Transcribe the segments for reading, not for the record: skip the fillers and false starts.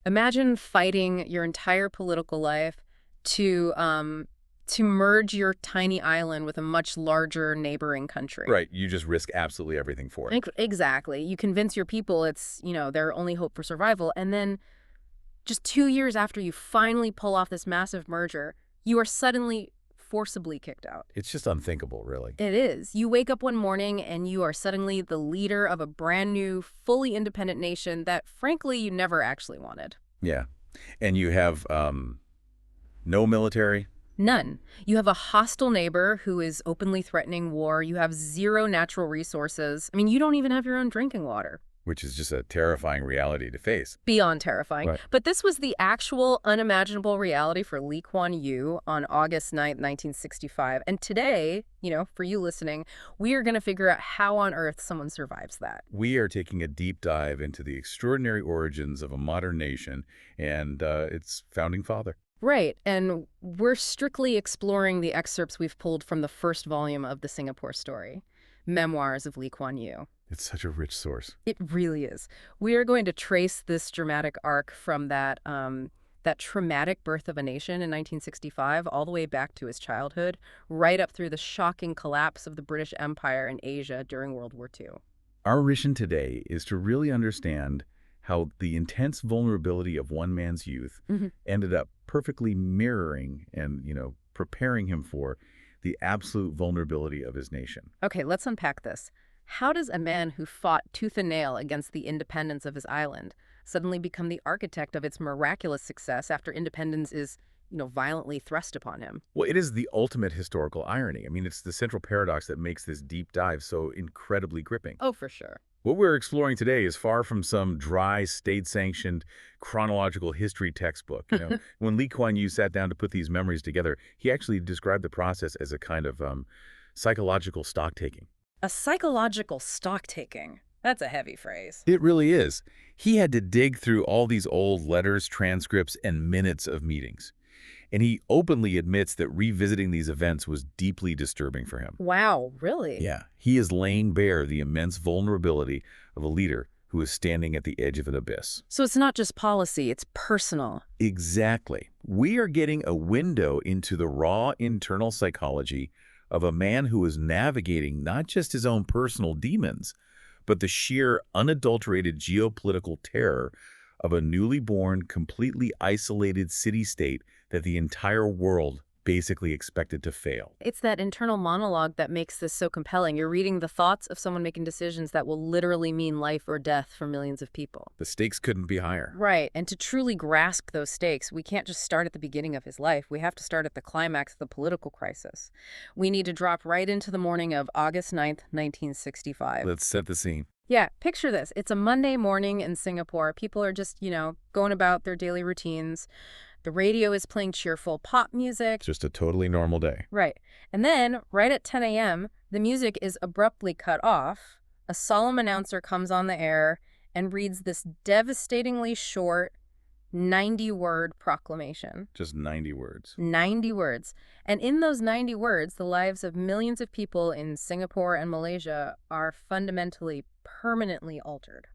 Imagine fighting your entire political life to merge your tiny island with a much larger neighboring country. Right. You just risk absolutely everything for it. Exactly. You convince your people it's, their only hope for survival. And then just 2 years after you finally pull off this massive merger, you are suddenly forcibly kicked out. It's just unthinkable, really. It is. You wake up one morning and you are suddenly the leader of a brand new, fully independent nation that, frankly, you never actually wanted. Yeah. And you have no military. None. You have a hostile neighbor who is openly threatening war. You have zero natural resources. I mean, you don't even have your own drinking water. Which is just a terrifying reality to face. Beyond terrifying. Right. But this was the actual unimaginable reality for Lee Kuan Yew on August 9th, 1965. And today, for you listening, we are going to figure out how on earth someone survives that. We are taking a deep dive into the extraordinary origins of a modern nation and its founding father. Right, and we're strictly exploring the excerpts we've pulled from the first volume of the Singapore story, Memoirs of Lee Kuan Yew. It's such a rich source. It really is. We are going to trace this dramatic arc from that traumatic birth of a nation in 1965 all the way back to his childhood, right up through the shocking collapse of the British Empire in Asia during World War II. Our mission today is to really understand how the intense vulnerability of one man's youth ended up perfectly mirroring and, preparing him for the absolute vulnerability of his nation. Okay, let's unpack this. How does a man who fought tooth and nail against the independence of his island suddenly become the architect of its miraculous success after independence is, violently thrust upon him? Well, it is the ultimate historical irony. I mean, it's the central paradox that makes this deep dive so incredibly gripping. Oh, for sure. What we're exploring today is far from some dry, state-sanctioned chronological history textbook. When Lee Kuan Yew sat down to put these memories together, he actually described the process as a kind of psychological stock-taking. A psychological stock-taking. That's a heavy phrase. It really is. He had to dig through all these old letters, transcripts, and minutes of meetings. And he openly admits that revisiting these events was deeply disturbing for him. Wow, really? Yeah, he is laying bare the immense vulnerability of a leader who is standing at the edge of an abyss. So it's not just policy, it's personal. Exactly. We are getting a window into the raw internal psychology of a man who is navigating not just his own personal demons, but the sheer, unadulterated geopolitical terror of a newly born, completely isolated city-state that the entire world basically expected to fail. It's that internal monologue that makes this so compelling. You're reading the thoughts of someone making decisions that will literally mean life or death for millions of people. The stakes couldn't be higher. Right, and to truly grasp those stakes, we can't just start at the beginning of his life. We have to start at the climax of the political crisis. We need to drop right into the morning of August 9th, 1965. Let's set the scene. Yeah, picture this. It's a Monday morning in Singapore. People are just, going about their daily routines. The radio is playing cheerful pop music. Just a totally normal day. Right. And then, right at 10 a.m., the music is abruptly cut off. A solemn announcer comes on the air and reads this devastatingly short 90-word proclamation. Just 90 words. 90 words. And in those 90 words, the lives of millions of people in Singapore and Malaysia are fundamentally, permanently altered.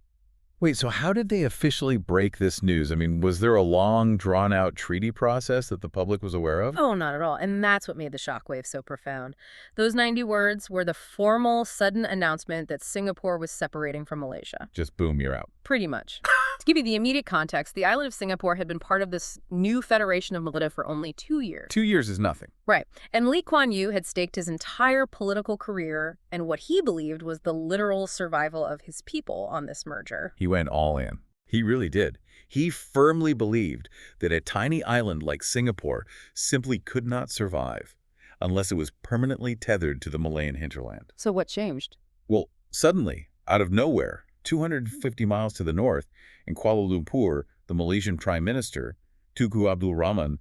Wait, so how did they officially break this news? I mean, was there a long, drawn-out treaty process that the public was aware of? Oh, not at all. And that's what made the shockwave so profound. Those 90 words were the formal, sudden announcement that Singapore was separating from Malaysia. Just boom, you're out. Pretty much. To give you the immediate context, the island of Singapore had been part of this new Federation of Malaysia for only 2 years. 2 years is nothing. Right. And Lee Kuan Yew had staked his entire political career and what he believed was the literal survival of his people on this merger. He went all in. He really did. He firmly believed that a tiny island like Singapore simply could not survive unless it was permanently tethered to the Malayan hinterland. So what changed? Well, suddenly, out of nowhere, 250 miles to the north, in Kuala Lumpur, the Malaysian Prime Minister, Tunku Abdul Rahman,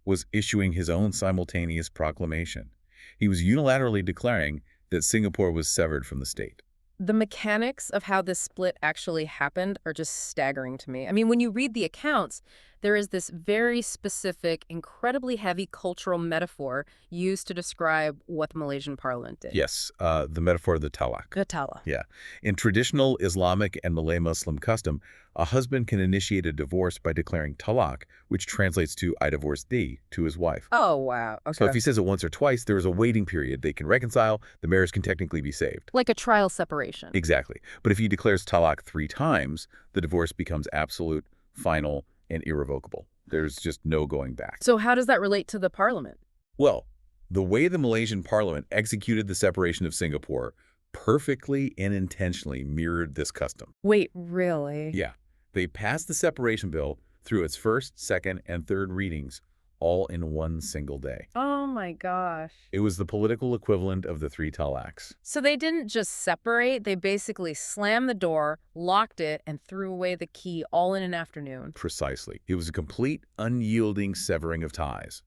was issuing his own simultaneous proclamation. He was unilaterally declaring that Singapore was severed from the state. The mechanics of how this split actually happened are just staggering to me. I mean, when you read the accounts, there is this very specific, incredibly heavy cultural metaphor used to describe what the Malaysian parliament did. Yes, the metaphor of the talak. Gatala. Yeah. In traditional Islamic and Malay Muslim custom, a husband can initiate a divorce by declaring talak, which translates to "I divorce thee," to his wife. Oh, wow. So if Okay. he says it once or twice, there is a waiting period. They can reconcile. The marriage can technically be saved. Like a trial separation. Exactly. But if he declares talak 3 times, the divorce becomes absolute, final, and irrevocable. There's just no going back. So how does that relate to the parliament? Well, the way the Malaysian parliament executed the separation of Singapore perfectly and intentionally mirrored this custom. Wait, really? Yeah. They passed the separation bill through its first, second, and third readings, all in one single day. Oh my gosh. It was the political equivalent of the 3 talaks. So they didn't just separate, they basically slammed the door, locked it, and threw away the key all in an afternoon. Precisely. It was a complete, unyielding severing of ties.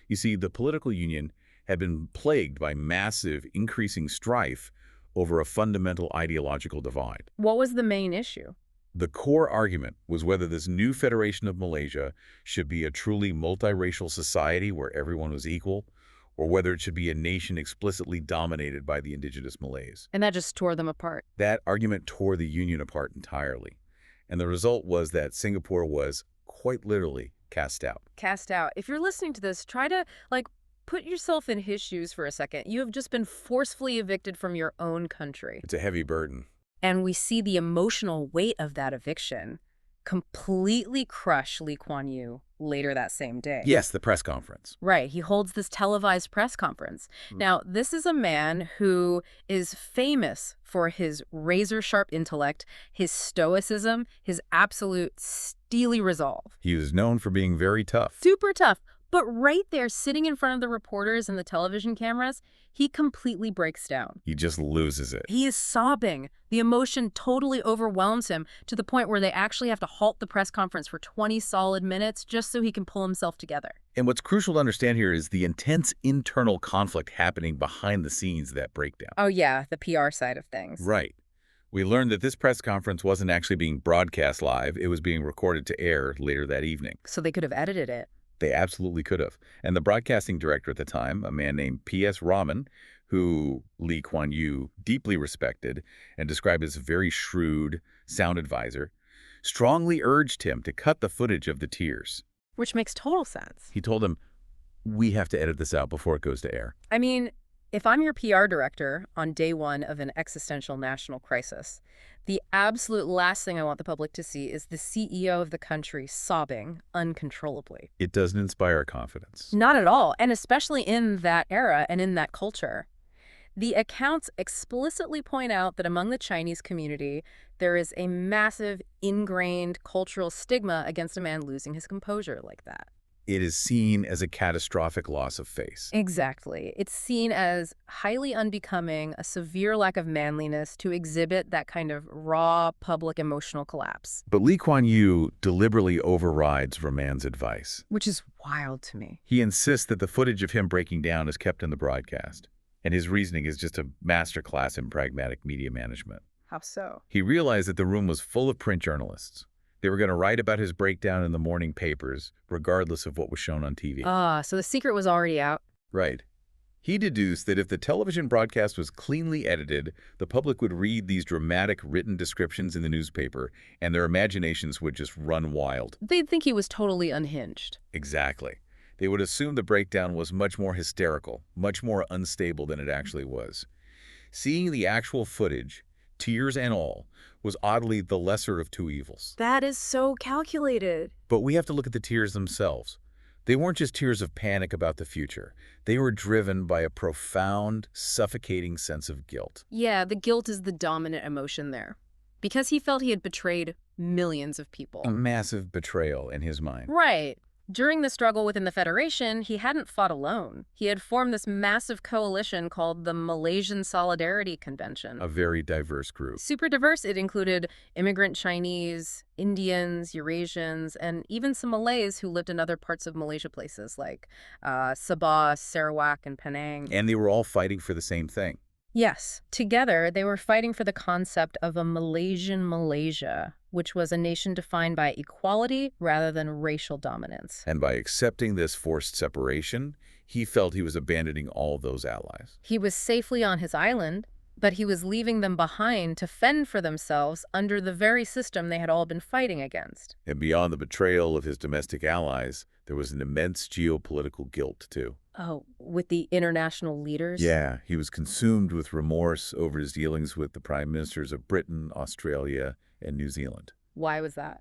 You see, the political union had been plagued by massive, increasing strife over a fundamental ideological divide. What was the main issue? The core argument was whether this new Federation of Malaysia should be a truly multiracial society where everyone was equal, or whether it should be a nation explicitly dominated by the indigenous Malays. And that just tore them apart. That argument tore the union apart entirely, and the result was that Singapore was, quite literally, cast out. Cast out. If you're listening to this, try to, put yourself in his shoes for a second. You have just been forcefully evicted from your own country. It's a heavy burden. And we see the emotional weight of that eviction completely crush Lee Kuan Yew later that same day. Yes, the press conference. Right. He holds this televised press conference. Now, this is a man who is famous for his razor-sharp intellect, his stoicism, his absolute steely resolve. He was known for being very tough. Super tough. But right there, sitting in front of the reporters and the television cameras, he completely breaks down. He just loses it. He is sobbing. The emotion totally overwhelms him to the point where they actually have to halt the press conference for 20 solid minutes just so he can pull himself together. And what's crucial to understand here is the intense internal conflict happening behind the scenes of that breakdown. Oh yeah, the PR side of things. Right. We learned that this press conference wasn't actually being broadcast live. It was being recorded to air later that evening. So they could have edited it. They absolutely could have. And the broadcasting director at the time, a man named P.S. Raman, who Lee Kuan Yew deeply respected and described as a very shrewd sound advisor, strongly urged him to cut the footage of the tears. Which makes total sense. He told him, "We have to edit this out before it goes to air." I mean, if I'm your PR director on day one of an existential national crisis, the absolute last thing I want the public to see is the CEO of the country sobbing uncontrollably. It doesn't inspire confidence. Not at all, and especially in that era and in that culture. The accounts explicitly point out that among the Chinese community, there is a massive ingrained cultural stigma against a man losing his composure like that. It is seen as a catastrophic loss of face. Exactly. It's seen as highly unbecoming, a severe lack of manliness to exhibit that kind of raw public emotional collapse. But Lee Kuan Yew deliberately overrides Raman's advice. Which is wild to me. He insists that the footage of him breaking down is kept in the broadcast, and his reasoning is just a masterclass in pragmatic media management. How so? He realized that the room was full of print journalists. They were going to write about his breakdown in the morning papers, regardless of what was shown on TV. So the secret was already out. Right. He deduced that if the television broadcast was cleanly edited, the public would read these dramatic written descriptions in the newspaper, and their imaginations would just run wild. They'd think he was totally unhinged. Exactly. They would assume the breakdown was much more hysterical, much more unstable than it actually was. Seeing the actual footage, tears and all, was oddly the lesser of two evils. That is so calculated. But we have to look at the tears themselves. They weren't just tears of panic about the future. They were driven by a profound, suffocating sense of guilt. Yeah, the guilt is the dominant emotion there. Because he felt he had betrayed millions of people. A massive betrayal in his mind. Right. During the struggle within the Federation, he hadn't fought alone. He had formed this massive coalition called the Malaysian Solidarity Convention. A very diverse group. Super diverse. It included immigrant Chinese, Indians, Eurasians, and even some Malays who lived in other parts of Malaysia places like Sabah, Sarawak, and Penang. And they were all fighting for the same thing. Yes. Together, they were fighting for the concept of a Malaysian Malaysia, which was a nation defined by equality rather than racial dominance. And by accepting this forced separation, he felt he was abandoning all those allies. He was safely on his island, but he was leaving them behind to fend for themselves under the very system they had all been fighting against. And beyond the betrayal of his domestic allies, there was an immense geopolitical guilt, too. Oh, with the international leaders? Yeah, he was consumed with remorse over his dealings with the prime ministers of Britain, Australia, and New Zealand. Why was that?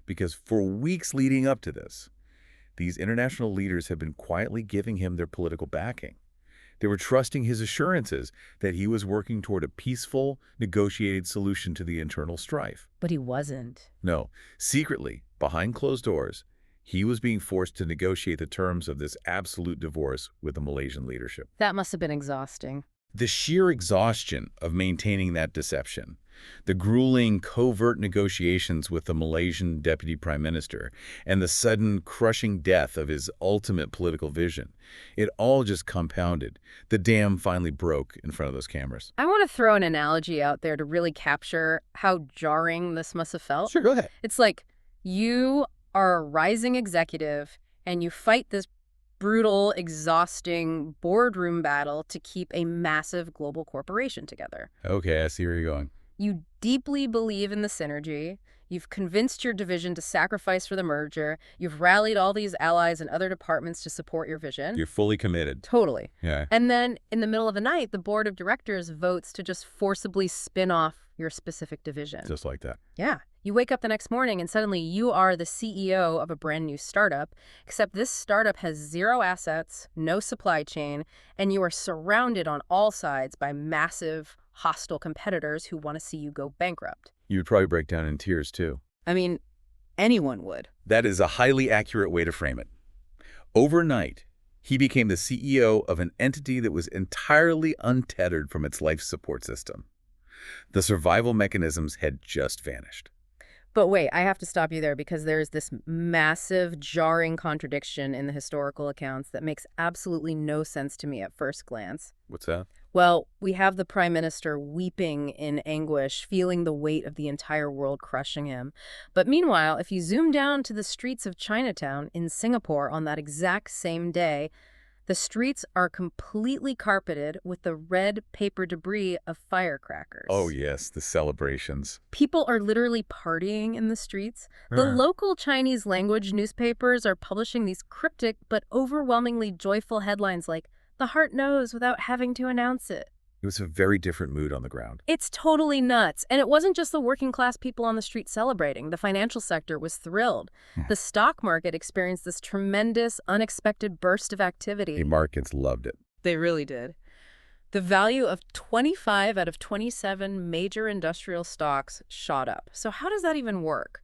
Because for weeks leading up to this, these international leaders had been quietly giving him their political backing. They were trusting his assurances that he was working toward a peaceful, negotiated solution to the internal strife. But he wasn't. No, secretly, behind closed doors, he was being forced to negotiate the terms of this absolute divorce with the Malaysian leadership. That must have been exhausting. The sheer exhaustion of maintaining that deception, the grueling covert negotiations with the Malaysian deputy prime minister, and the sudden crushing death of his ultimate political vision, it all just compounded. The dam finally broke in front of those cameras. I want to throw an analogy out there to really capture how jarring this must have felt. Sure, go ahead. It's like you are a rising executive and you fight this brutal, exhausting boardroom battle to keep a massive global corporation together. Okay, I see where you're going. You deeply believe in the synergy. You've convinced your division to sacrifice for the merger. You've rallied all these allies and other departments to support your vision. You're fully committed. Totally. Yeah. And then in the middle of the night, the board of directors votes to just forcibly spin off your specific division. Just like that. Yeah. You wake up the next morning and suddenly you are the CEO of a brand new startup, except this startup has zero assets, no supply chain, and you are surrounded on all sides by massive, hostile competitors who want to see you go bankrupt. You'd probably break down in tears, too. I mean, anyone would. That is a highly accurate way to frame it. Overnight, he became the CEO of an entity that was entirely untethered from its life support system. The survival mechanisms had just vanished. But wait, I have to stop you there because there's this massive, jarring contradiction in the historical accounts that makes absolutely no sense to me at first glance. What's that? Well, we have the prime minister weeping in anguish, feeling the weight of the entire world crushing him. But meanwhile, if you zoom down to the streets of Chinatown in Singapore on that exact same day, the streets are completely carpeted with the red paper debris of firecrackers. Oh, yes, the celebrations. People are literally partying in the streets. The local Chinese language newspapers are publishing these cryptic but overwhelmingly joyful headlines like, "The heart knows without having to announce it." It was a very different mood on the ground. It's totally nuts. And it wasn't just the working class people on the street celebrating. The financial sector was thrilled. The stock market experienced this tremendous, unexpected burst of activity. The markets loved it. They really did. The value of 25 out of 27 major industrial stocks shot up. So how does that even work?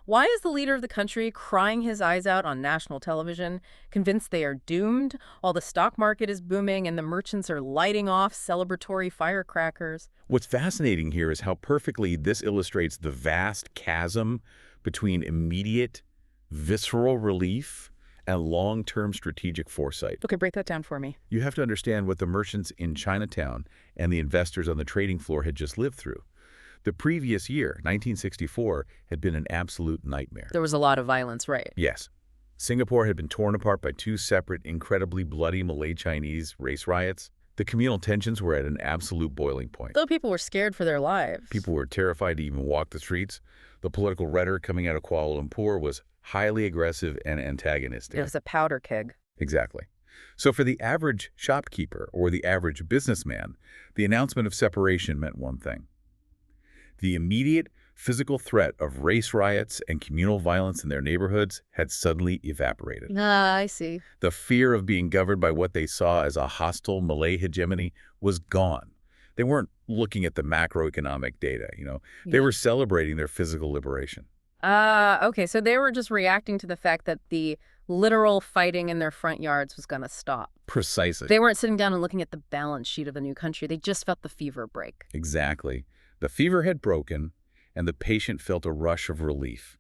Why is the leader of the country crying his eyes out on national television, convinced they are doomed, while the stock market is booming and the merchants are lighting off celebratory firecrackers? What's fascinating here is how perfectly this illustrates the vast chasm between immediate, visceral relief and long-term strategic foresight. Okay, break that down for me. You have to understand what the merchants in Chinatown and the investors on the trading floor had just lived through. The previous year, 1964, had been an absolute nightmare. There was a lot of violence, right? Yes. Singapore had been torn apart by two separate, incredibly bloody Malay-Chinese race riots. The communal tensions were at an absolute boiling point. Though people were scared for their lives. People were terrified to even walk the streets. The political rhetoric coming out of Kuala Lumpur was highly aggressive and antagonistic. It was a powder keg. Exactly. So for the average shopkeeper or the average businessman, the announcement of separation meant one thing. The immediate physical threat of race riots and communal violence in their neighborhoods had suddenly evaporated. Ah, I see. The fear of being governed by what they saw as a hostile Malay hegemony was gone. They weren't looking at the macroeconomic data, They were celebrating their physical liberation. Okay, so they were just reacting to the fact that the literal fighting in their front yards was going to stop. Precisely. They weren't sitting down and looking at the balance sheet of the new country. They just felt the fever break. Exactly. The fever had broken, and the patient felt a rush of relief.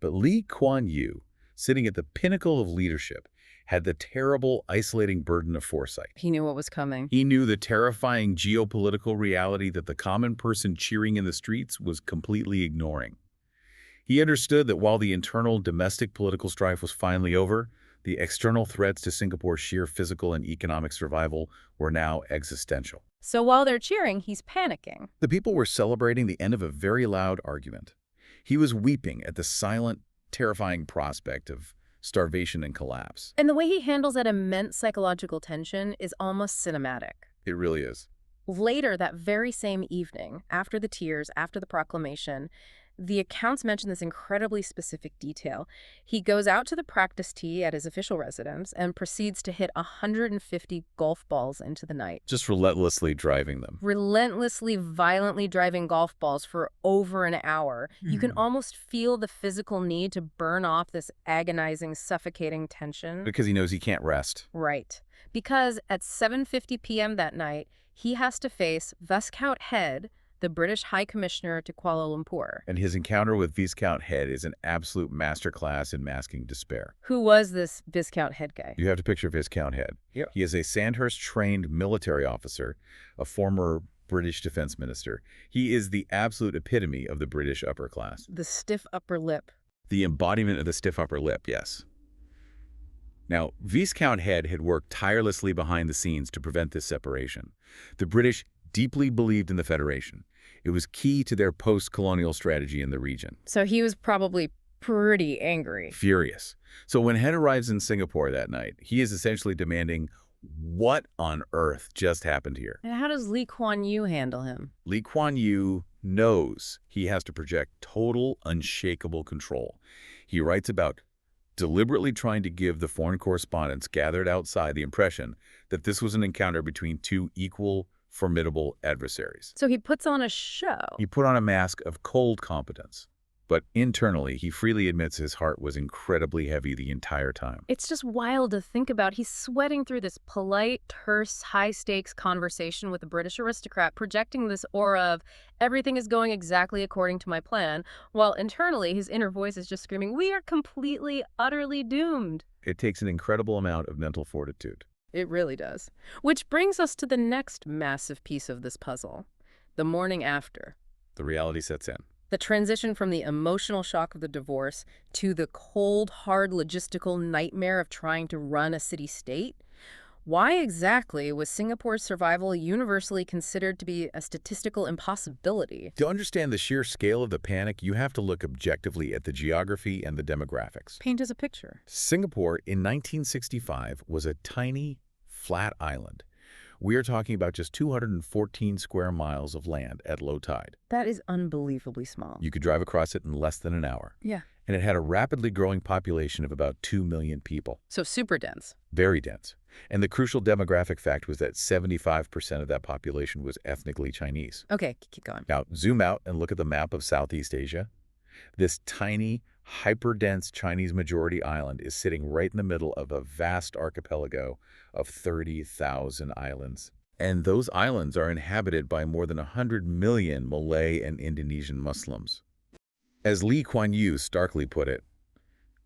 But Kuan Yew, sitting at the pinnacle of leadership, had the terrible, isolating burden of foresight. He knew what was coming. He knew the terrifying geopolitical reality that the common person cheering in the streets was completely ignoring. He understood that while the internal domestic political strife was finally over, the external threats to Singapore's sheer physical and economic survival were now existential. So while they're cheering, he's panicking. The people were celebrating the end of a very loud argument. He was weeping at the silent, terrifying prospect of starvation and collapse. And the way he handles that immense psychological tension is almost cinematic. It really is. Later that very same evening, after the tears, after the proclamation, the accounts mention this incredibly specific detail. He goes out to the practice tee at his official residence and proceeds to hit 150 golf balls into the night. Just relentlessly driving them. Relentlessly, violently driving golf balls for over an hour. You can almost feel the physical need to burn off this agonizing, suffocating tension. Because he knows he can't rest. Right. Because at 7:50 p.m. that night, he has to face Viscount Head, the British High Commissioner to Kuala Lumpur. And his encounter with Viscount Head is an absolute masterclass in masking despair. Who was this Viscount Head guy? You have to picture Viscount Head. Yeah. He is a Sandhurst-trained military officer, a former British defense minister. He is the absolute epitome of the British upper class. The stiff upper lip. The embodiment of the stiff upper lip, yes. Now, Viscount Head had worked tirelessly behind the scenes to prevent this separation. The British deeply believed in the Federation. It was key to their post-colonial strategy in the region. So he was probably pretty angry. Furious. So when Head arrives in Singapore that night, he is essentially demanding, what on earth just happened here? And how does Lee Kuan Yew handle him? Lee Kuan Yew knows he has to project total, unshakable control. He writes about deliberately trying to give the foreign correspondents gathered outside the impression that this was an encounter between two equal, formidable adversaries. So he puts on a show. He put on a mask of cold competence. But internally, he freely admits his heart was incredibly heavy the entire time. It's just wild to think about. He's sweating through this polite, terse, high-stakes conversation with a British aristocrat, projecting this aura of everything is going exactly according to my plan, while internally his inner voice is just screaming, we are completely, utterly doomed. It takes an incredible amount of mental fortitude. It really does. Which brings us to the next massive piece of this puzzle, the morning after. The reality sets in. The transition from the emotional shock of the divorce to the cold, hard logistical nightmare of trying to run a city-state. Why exactly was Singapore's survival universally considered to be a statistical impossibility? To understand the sheer scale of the panic, you have to look objectively at the geography and the demographics. Paint us a picture. Singapore in 1965 was a tiny, flat island. We are talking about just 214 square miles of land at low tide. That is unbelievably small. You could drive across it in less than an hour. Yeah. And it had a rapidly growing population of about 2 million people. So super dense. Very dense. And the crucial demographic fact was that 75% of that population was ethnically Chinese. Okay, keep going. Now, zoom out and look at the map of Southeast Asia. This tiny, hyper-dense Chinese-majority island is sitting right in the middle of a vast archipelago of 30,000 islands. And those islands are inhabited by more than 100 million Malay and Indonesian Muslims. As Lee Kuan Yew starkly put it,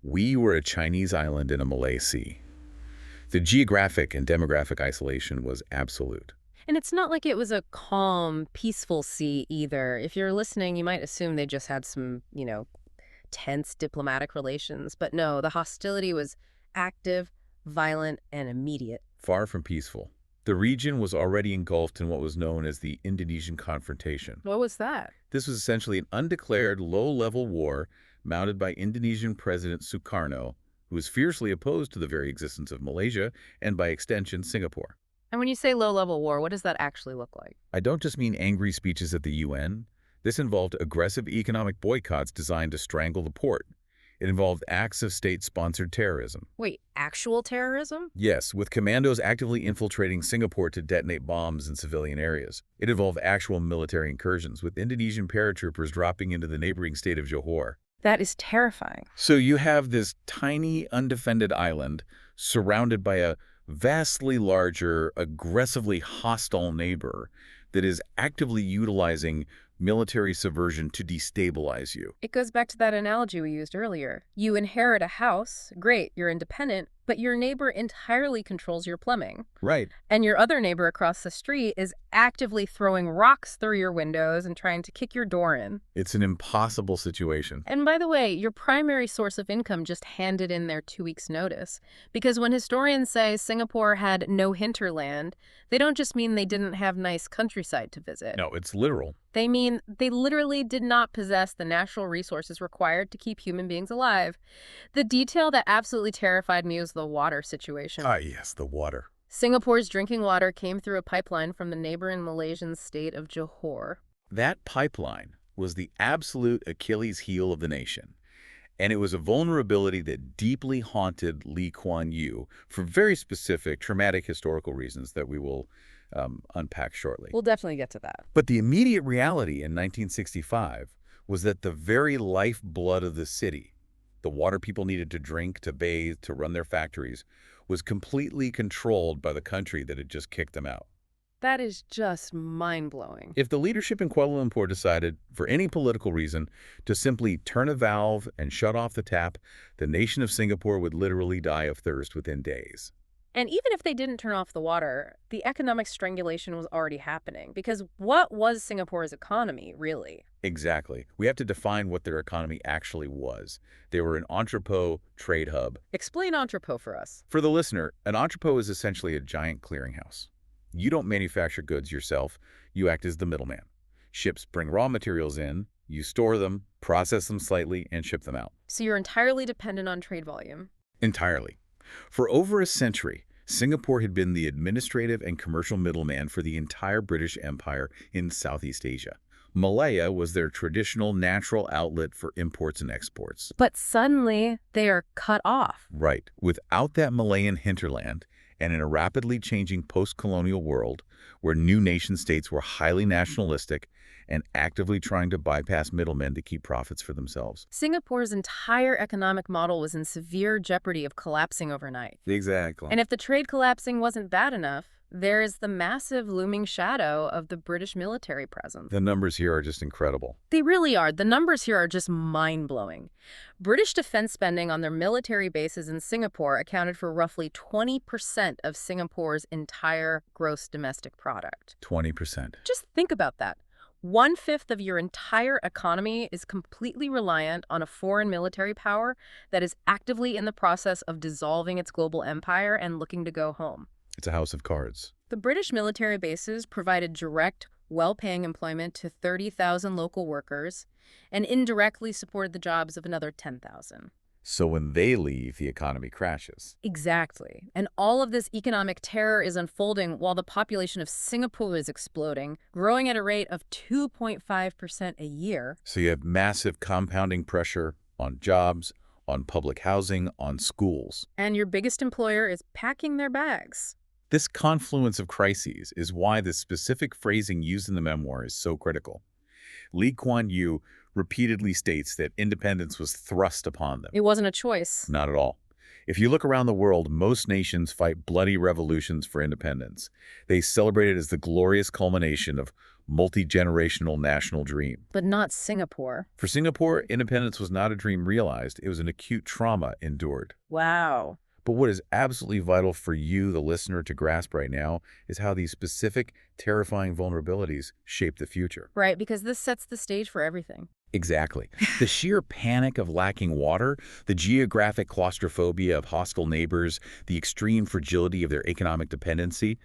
we were a Chinese island in a Malay sea. The geographic and demographic isolation was absolute. And it's not like it was a calm, peaceful sea either. If you're listening, you might assume they just had some, tense diplomatic relations. But no, the hostility was active, violent, and immediate. Far from peaceful. The region was already engulfed in what was known as the Indonesian confrontation. What was that? This was essentially an undeclared low-level war mounted by Indonesian President Sukarno, who was fiercely opposed to the very existence of Malaysia and, by extension, Singapore. And when you say low-level war, what does that actually look like? I don't just mean angry speeches at the UN. This involved aggressive economic boycotts designed to strangle the port. It involved acts of state-sponsored terrorism. Wait, actual terrorism? Yes, with commandos actively infiltrating Singapore to detonate bombs in civilian areas. It involved actual military incursions, with Indonesian paratroopers dropping into the neighboring state of Johor. That is terrifying. So you have this tiny, undefended island surrounded by a vastly larger, aggressively hostile neighbor that is actively utilizing military subversion to destabilize you. It goes back to that analogy we used earlier. You inherit a house, great, you're independent, but your neighbor entirely controls your plumbing. Right. And your other neighbor across the street is actively throwing rocks through your windows and trying to kick your door in. It's an impossible situation. And by the way, your primary source of income just handed in their 2 weeks' notice. Because when historians say Singapore had no hinterland, they don't just mean they didn't have nice countryside to visit. No, it's literal. They mean they literally did not possess the natural resources required to keep human beings alive. The detail that absolutely terrified me was the water situation. Ah, yes, the water. Singapore's drinking water came through a pipeline from the neighboring Malaysian state of Johor. That pipeline was the absolute Achilles heel of the nation. And it was a vulnerability that deeply haunted Kuan Yew for very specific, traumatic historical reasons that we will unpack shortly. We'll definitely get to that. But the immediate reality in 1965 was that the very lifeblood of the city, the water people needed to drink, to bathe, to run their factories, was completely controlled by the country that had just kicked them out. That is just mind-blowing. If the leadership in Kuala Lumpur decided, for any political reason, to simply turn a valve and shut off the tap, the nation of Singapore would literally die of thirst within days. And even if they didn't turn off the water, the economic strangulation was already happening. Because what was Singapore's economy, really? Exactly. We have to define what their economy actually was. They were an entrepot trade hub. Explain entrepot for us. For the listener, an entrepot is essentially a giant clearinghouse. You don't manufacture goods yourself. You act as the middleman. Ships bring raw materials in, you store them, process them slightly, and ship them out. So you're entirely dependent on trade volume. Entirely. For over a century, Singapore had been the administrative and commercial middleman for the entire British Empire in Southeast Asia. Malaya was their traditional natural outlet for imports and exports. But suddenly, they are cut off. Right. Without that Malayan hinterland, and in a rapidly changing post-colonial world where new nation-states were highly nationalistic and actively trying to bypass middlemen to keep profits for themselves. Singapore's entire economic model was in severe jeopardy of collapsing overnight. Exactly. And if the trade collapsing wasn't bad enough, there is the massive looming shadow of the British military presence. The numbers here are just incredible. They really are. The numbers here are just mind-blowing. British defense spending on their military bases in Singapore accounted for roughly 20% of Singapore's entire gross domestic product. 20%. Just think about that. 1/5 of your entire economy is completely reliant on a foreign military power that is actively in the process of dissolving its global empire and looking to go home. It's a house of cards. The British military bases provided direct, well-paying employment to 30,000 local workers and indirectly supported the jobs of another 10,000. So when they leave, the economy crashes. Exactly. And all of this economic terror is unfolding while the population of Singapore is exploding, growing at a rate of 2.5% a year. So you have massive compounding pressure on jobs, on public housing, on schools. And your biggest employer is packing their bags. This confluence of crises is why the specific phrasing used in the memoir is so critical. Kuan Yew repeatedly states that independence was thrust upon them. It wasn't a choice. Not at all. If you look around the world, most nations fight bloody revolutions for independence. They celebrate it as the glorious culmination of multi-generational national dream. But not Singapore. For Singapore, independence was not a dream realized. It was an acute trauma endured. Wow. But what is absolutely vital for you, the listener, to grasp right now is how these specific, terrifying vulnerabilities shape the future. Right, because this sets the stage for everything. Exactly. The sheer panic of lacking water, the geographic claustrophobia of hostile neighbors, the extreme fragility of their economic dependency,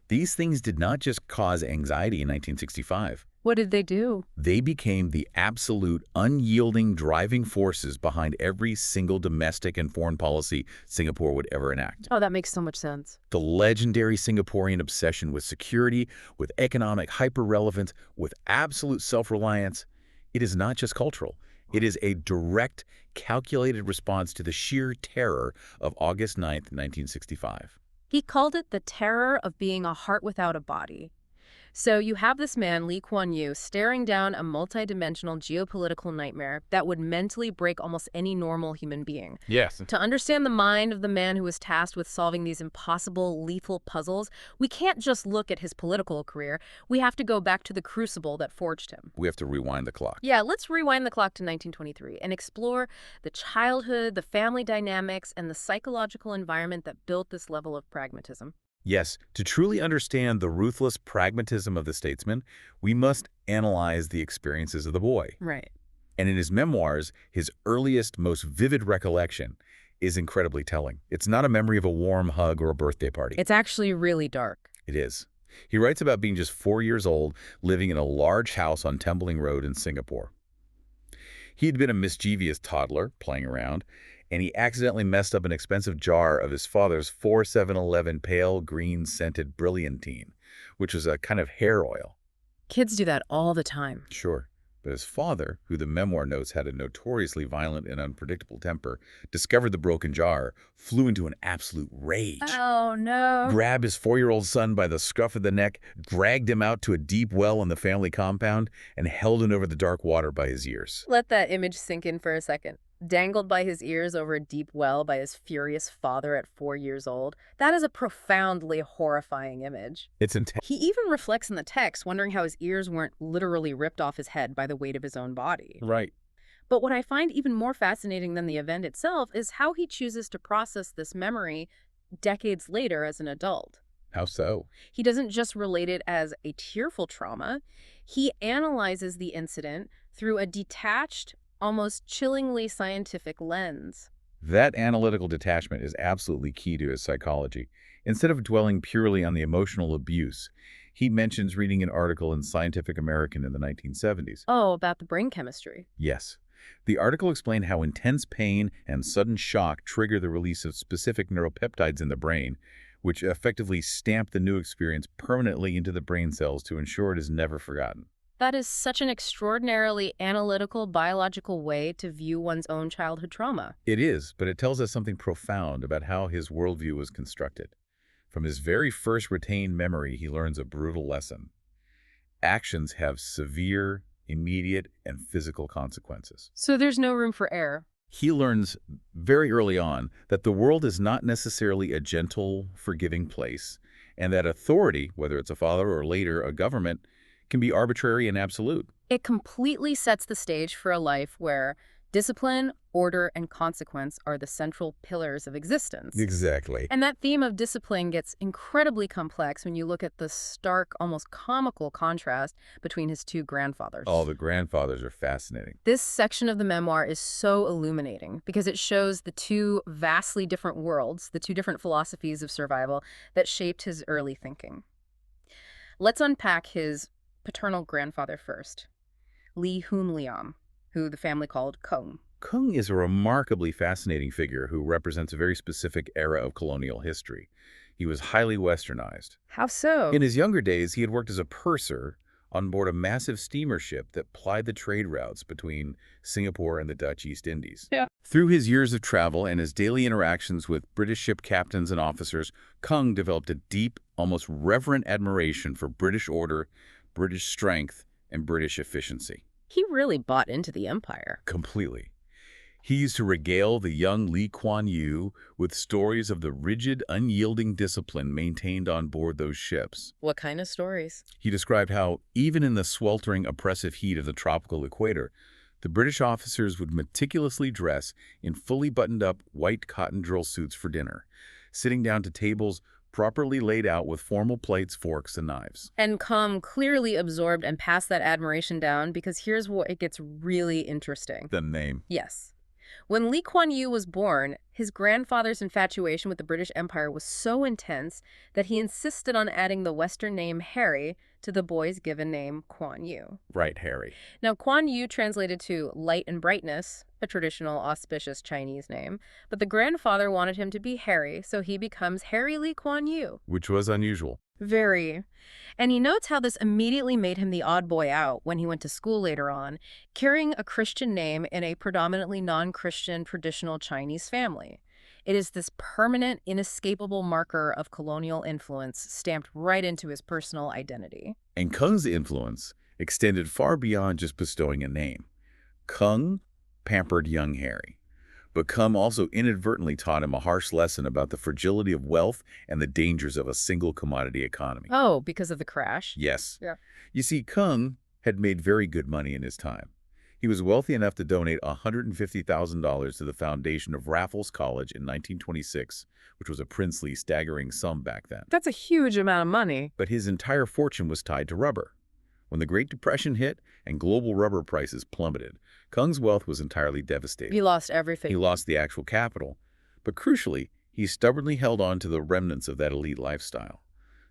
these things did not just cause anxiety in 1965. What did they do? They became the absolute, unyielding driving forces behind every single domestic and foreign policy Singapore would ever enact. Oh, that makes so much sense. The legendary Singaporean obsession with security, with economic hyper-relevance, with absolute self-reliance, it is not just cultural. It is a direct, calculated response to the sheer terror of August 9th, 1965. He called it the terror of being a heart without a body. So you have this man, Lee Kuan Yew, staring down a multidimensional geopolitical nightmare that would mentally break almost any normal human being. Yes. To understand the mind of the man who was tasked with solving these impossible, lethal puzzles, we can't just look at his political career. We have to go back to the crucible that forged him. We have to rewind the clock. Yeah, let's rewind the clock to 1923 and explore the childhood, the family dynamics, and the psychological environment that built this level of pragmatism. Yes, to truly understand the ruthless pragmatism of the statesman, we must analyze the experiences of the boy. Right. And in his memoirs, his earliest, most vivid recollection is incredibly telling. It's not a memory of a warm hug or a birthday party. It's actually really dark. It is. He writes about being just 4 years old, living in a large house on Tembeling Road in Singapore. He'd been a mischievous toddler, playing around, and he accidentally messed up an expensive jar of his father's 4711 pale green scented brilliantine, which was a kind of hair oil. Kids do that all the time. Sure. But his father, who the memoir notes had a notoriously violent and unpredictable temper, discovered the broken jar, flew into an absolute rage. Oh, no. Grabbed his 4-year-old son by the scruff of the neck, dragged him out to a deep well in the family compound, and held him over the dark water by his ears. Let that image sink in for a second. Dangled by his ears over a deep well by his furious father at 4 years old. That is a profoundly horrifying image. It's intense. He even reflects in the text, wondering how his ears weren't literally ripped off his head by the weight of his own body. Right. But what I find even more fascinating than the event itself is how he chooses to process this memory decades later as an adult. How so? He doesn't just relate it as a tearful trauma. He analyzes the incident through a detached, almost chillingly scientific lens. That analytical detachment is absolutely key to his psychology. Instead of dwelling purely on the emotional abuse, he mentions reading an article in Scientific American in the 1970s. Oh, about the brain chemistry. Yes. The article explained how intense pain and sudden shock trigger the release of specific neuropeptides in the brain, which effectively stamp the new experience permanently into the brain cells to ensure it is never forgotten. That is such an extraordinarily analytical, biological way to view one's own childhood trauma. It is, but it tells us something profound about how his worldview was constructed. From his very first retained memory, he learns a brutal lesson. Actions have severe, immediate, and physical consequences. So there's no room for error. He learns very early on that the world is not necessarily a gentle, forgiving place, and that authority, whether it's a father or later a government, can be arbitrary and absolute. It completely sets the stage for a life where discipline, order, and consequence are the central pillars of existence. Exactly. And that theme of discipline gets incredibly complex when you look at the stark, almost comical contrast between his two grandfathers. Oh, the grandfathers are fascinating. This section of the memoir is so illuminating because it shows the two vastly different worlds, the two different philosophies of survival that shaped his early thinking. Let's unpack his paternal grandfather first, Lee Hoon Liam, who the family called Kung. Kung is a remarkably fascinating figure who represents a very specific era of colonial history. He was highly westernized. How so? In his younger days, he had worked as a purser on board a massive steamer ship that plied the trade routes between Singapore and the Dutch East Indies. Yeah. Through his years of travel and his daily interactions with British ship captains and officers, Kung developed a deep, almost reverent admiration for British order, British strength, and British efficiency. He really bought into the empire. Completely. He used to regale the young Lee Kuan Yew with stories of the rigid, unyielding discipline maintained on board those ships. What kind of stories? He described how, even in the sweltering, oppressive heat of the tropical equator, the British officers would meticulously dress in fully buttoned-up white cotton drill suits for dinner, sitting down to tables properly laid out with formal plates, forks, and knives. And Kung clearly absorbed and passed that admiration down because here's what it gets really interesting. The name. Yes. When Lee Kuan Yew was born, his grandfather's infatuation with the British Empire was so intense that he insisted on adding the Western name Harry to the boy's given name Kuan Yew. Right, Harry. Now, Kuan Yew translated to light and brightness, a traditional auspicious Chinese name, but the grandfather wanted him to be Harry, so he becomes Harry Lee Kuan Yew. Which was unusual. Very. And he notes how this immediately made him the odd boy out when he went to school later on, carrying a Christian name in a predominantly non-Christian traditional Chinese family. It is this permanent, inescapable marker of colonial influence stamped right into his personal identity. And Kung's influence extended far beyond just bestowing a name. Kung pampered young Harry, but Kung also inadvertently taught him a harsh lesson about the fragility of wealth and the dangers of a single commodity economy. Oh, because of the crash? Yes. Yeah. You see, Kung had made very good money in his time. He was wealthy enough to donate $150,000 to the foundation of Raffles College in 1926, which was a princely, staggering sum back then. That's a huge amount of money. But his entire fortune was tied to rubber. When the Great Depression hit and global rubber prices plummeted, Kung's wealth was entirely devastated. He lost everything. He lost the actual capital, but crucially, he stubbornly held on to the remnants of that elite lifestyle.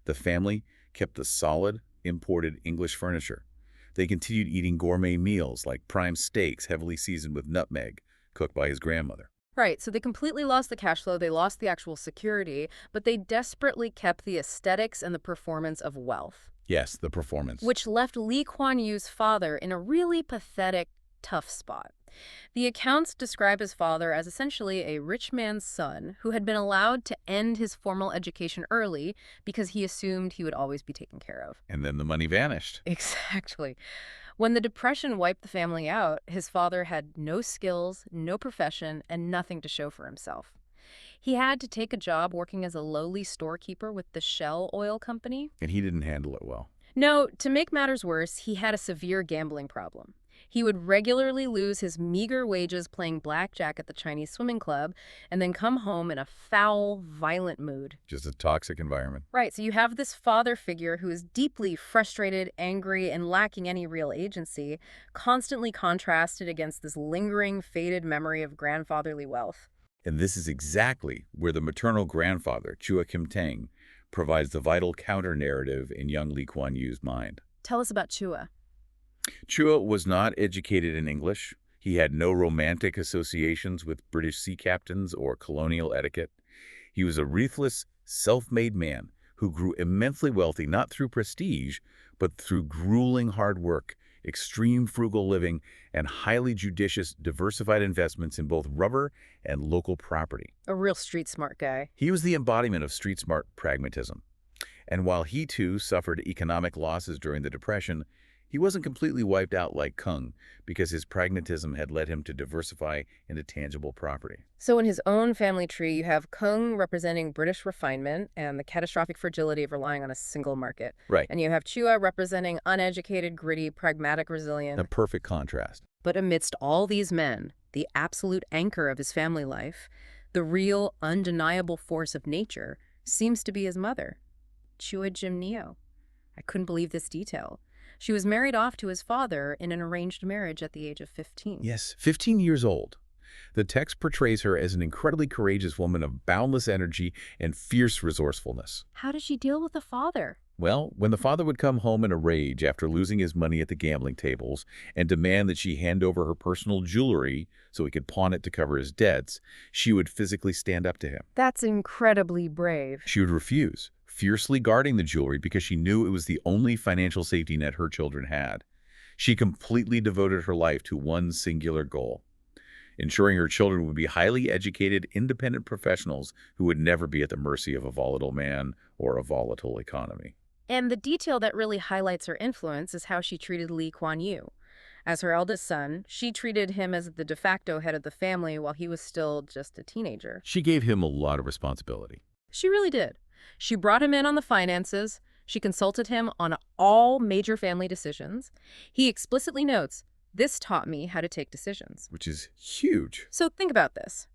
The family kept the solid, imported English furniture. They continued eating gourmet meals like prime steaks heavily seasoned with nutmeg, cooked by his grandmother. Right, so they completely lost the cash flow, they lost the actual security, but they desperately kept the aesthetics and the performance of wealth. Yes, the performance. Which left Lee Kuan Yew's father in a really pathetic, tough spot. The accounts describe his father as essentially a rich man's son who had been allowed to end his formal education early because he assumed he would always be taken care of. And then the money vanished. Exactly. When the Depression wiped the family out, his father had no skills, no profession, and nothing to show for himself. He had to take a job working as a lowly storekeeper with the Shell Oil Company. And he didn't handle it well. No, to make matters worse, he had a severe gambling problem. He would regularly lose his meager wages playing blackjack at the Chinese swimming club and then come home in a foul, violent mood. Just a toxic environment. Right, so you have this father figure who is deeply frustrated, angry, and lacking any real agency, constantly contrasted against this lingering, faded memory of grandfatherly wealth. And this is exactly where the maternal grandfather, Chua Kim Tang, provides the vital counter-narrative in young Lee Kuan Yew's mind. Tell us about Chua. Chua was not educated in English. He had no romantic associations with British sea captains or colonial etiquette. He was a ruthless, self-made man who grew immensely wealthy not through prestige, but through grueling hard work, extreme frugal living, and highly judicious, diversified investments in both rubber and local property. A real street-smart guy. He was the embodiment of street-smart pragmatism. And while he, too, suffered economic losses during the Depression, he wasn't completely wiped out like Kung because his pragmatism had led him to diversify into tangible property. So in his own family tree, you have Kung representing British refinement and the catastrophic fragility of relying on a single market. Right. And you have Chua representing uneducated, gritty, pragmatic resilience. A perfect contrast. But amidst all these men, the absolute anchor of his family life, the real, undeniable force of nature, seems to be his mother, Chua Jim-neo. I couldn't believe this detail. She was married off to his father in an arranged marriage at the age of 15. Yes, 15 years old. The text portrays her as an incredibly courageous woman of boundless energy and fierce resourcefulness. How did she deal with the father? Well, when the father would come home in a rage after losing his money at the gambling tables and demand that she hand over her personal jewelry so he could pawn it to cover his debts, she would physically stand up to him. That's incredibly brave. She would refuse, fiercely guarding the jewelry because she knew it was the only financial safety net her children had. She completely devoted her life to one singular goal: ensuring her children would be highly educated, independent professionals who would never be at the mercy of a volatile man or a volatile economy. And the detail that really highlights her influence is how she treated Lee Kuan Yew. As her eldest son, she treated him as the de facto head of the family while he was still just a teenager. She gave him a lot of responsibility. She really did. She brought him in on the finances. She consulted him on all major family decisions. He explicitly notes, "This taught me how to take decisions." Which is huge. So think about this.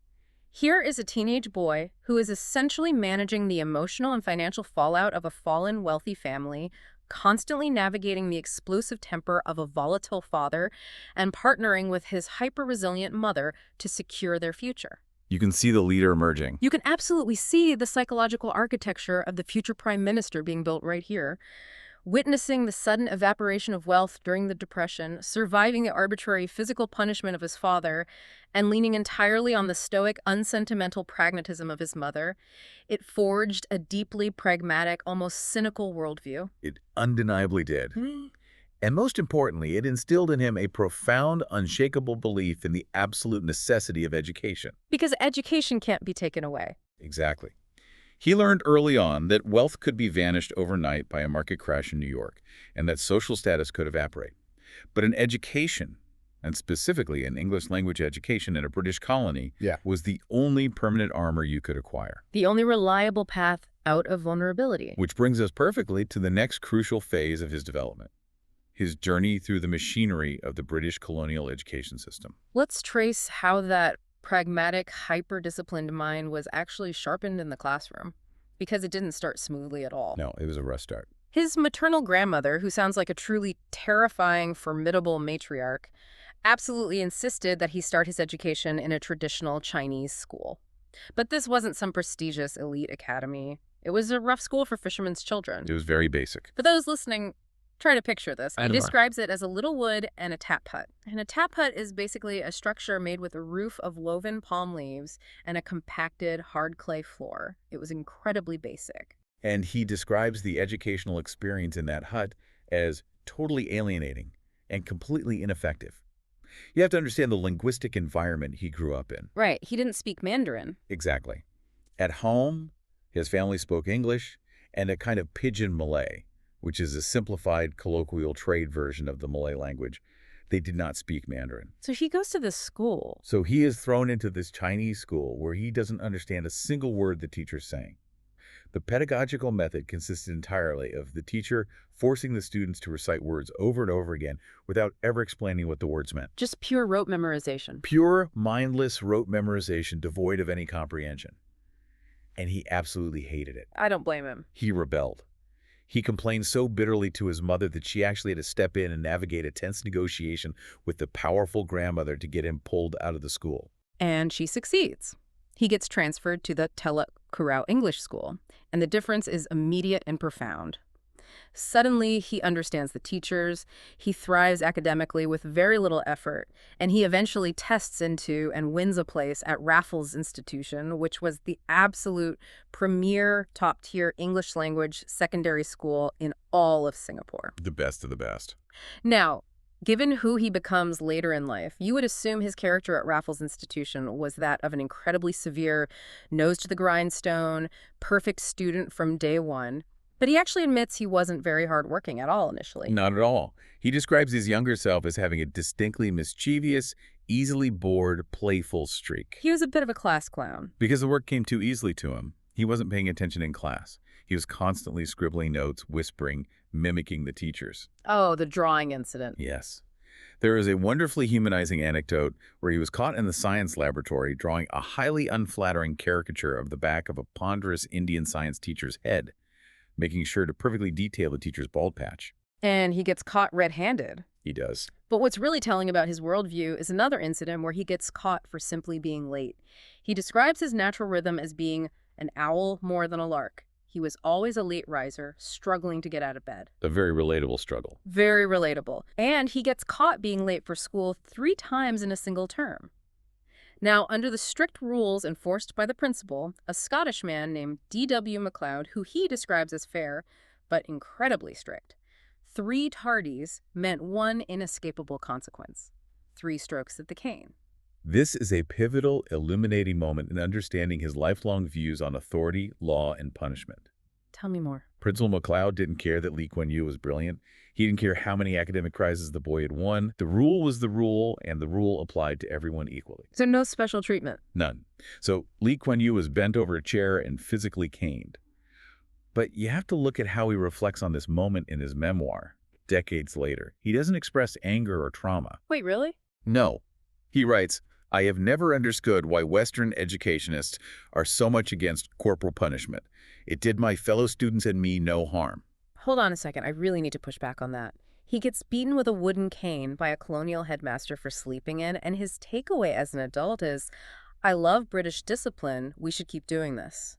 Here is a teenage boy who is essentially managing the emotional and financial fallout of a fallen, wealthy family, constantly navigating the explosive temper of a volatile father, and partnering with his hyper-resilient mother to secure their future. You can see the leader emerging. You can absolutely see the psychological architecture of the future prime minister being built right here. Witnessing the sudden evaporation of wealth during the Depression, surviving the arbitrary physical punishment of his father, and leaning entirely on the stoic, unsentimental pragmatism of his mother, it forged a deeply pragmatic, almost cynical worldview. It undeniably did. And most importantly, it instilled in him a profound, unshakable belief in the absolute necessity of education. Because education can't be taken away. Exactly. He learned early on that wealth could be vanished overnight by a market crash in New York, and that social status could evaporate. But an education, and specifically an English language education in a British colony, Yeah. was the only permanent armor you could acquire. The only reliable path out of vulnerability. Which brings us perfectly to the next crucial phase of his development, his journey through the machinery of the British colonial education system. Let's trace how that pragmatic, hyper-disciplined mind was actually sharpened in the classroom, because it didn't start smoothly at all. No, it was a rough start. His maternal grandmother, who sounds like a truly terrifying, formidable matriarch, absolutely insisted that he start his education in a traditional Chinese school. But this wasn't some prestigious elite academy. It was a rough school for fishermen's children. It was very basic. For those listening, try to picture this. I He don't know. describes it as a little wood and a tap hut. And a tap hut is basically a structure made with a roof of woven palm leaves and a compacted hard clay floor. It was incredibly basic. And he describes the educational experience in that hut as totally alienating and completely ineffective. You have to understand the linguistic environment he grew up in. Right, he didn't speak Mandarin. Exactly. At home, his family spoke English and a kind of pidgin Malay, which is a simplified colloquial trade version of the Malay language. They did not speak Mandarin. So he goes to this school. So he is thrown into this Chinese school where he doesn't understand a single word the teacher's saying. The pedagogical method consisted entirely of the teacher forcing the students to recite words over and over again without ever explaining what the words meant. Just pure rote memorization. Pure, mindless rote memorization devoid of any comprehension. And he absolutely hated it. I don't blame him. He rebelled. He complained so bitterly to his mother that she actually had to step in and navigate a tense negotiation with the powerful grandmother to get him pulled out of the school. And she succeeds. He gets transferred to the Teluk Kurau English School, and the difference is immediate and profound. Suddenly, he understands the teachers, he thrives academically with very little effort, and he eventually tests into and wins a place at Raffles Institution, which was the absolute premier top-tier English language secondary school in all of Singapore. The best of the best. Now, given who he becomes later in life, you would assume his character at Raffles Institution was that of an incredibly severe, nose to the grindstone, perfect student from day one. But he actually admits he wasn't very hardworking at all initially. Not at all. He describes his younger self as having a distinctly mischievous, easily bored, playful streak. He was a bit of a class clown. Because the work came too easily to him, he wasn't paying attention in class. He was constantly scribbling notes, whispering, mimicking the teachers. Oh, the drawing incident. Yes. There is a wonderfully humanizing anecdote where he was caught in the science laboratory drawing a highly unflattering caricature of the back of a ponderous Indian science teacher's head, making sure to perfectly detail the teacher's bald patch. And he gets caught red-handed. He does. But what's really telling about his worldview is another incident where he gets caught for simply being late. He describes his natural rhythm as being an owl more than a lark. He was always a late riser, struggling to get out of bed. A very relatable struggle. Very relatable. And he gets caught being late for school 3 times in a single term. Now, under the strict rules enforced by the principal, a Scottish man named D.W. MacLeod, who he describes as fair, but incredibly strict, 3 tardies meant 1 inescapable consequence: 3 strokes of the cane. This is a pivotal, illuminating moment in understanding his lifelong views on authority, law, and punishment. Tell me more. Principal MacLeod didn't care that Kuan Yew was brilliant. He didn't care how many academic prizes the boy had won. The rule was the rule, and the rule applied to everyone equally. So no special treatment. None. So Kuan Yew was bent over a chair and physically caned. But you have to look at how he reflects on this moment in his memoir, decades later. He doesn't express anger or trauma. Wait, really? No. He writes, "I have never understood why Western educationists are so much against corporal punishment. It did my fellow students and me no harm." Hold on a second. I really need to push back on that. He gets beaten with a wooden cane by a colonial headmaster for sleeping in, and his takeaway as an adult is, "I love British discipline. We should keep doing this."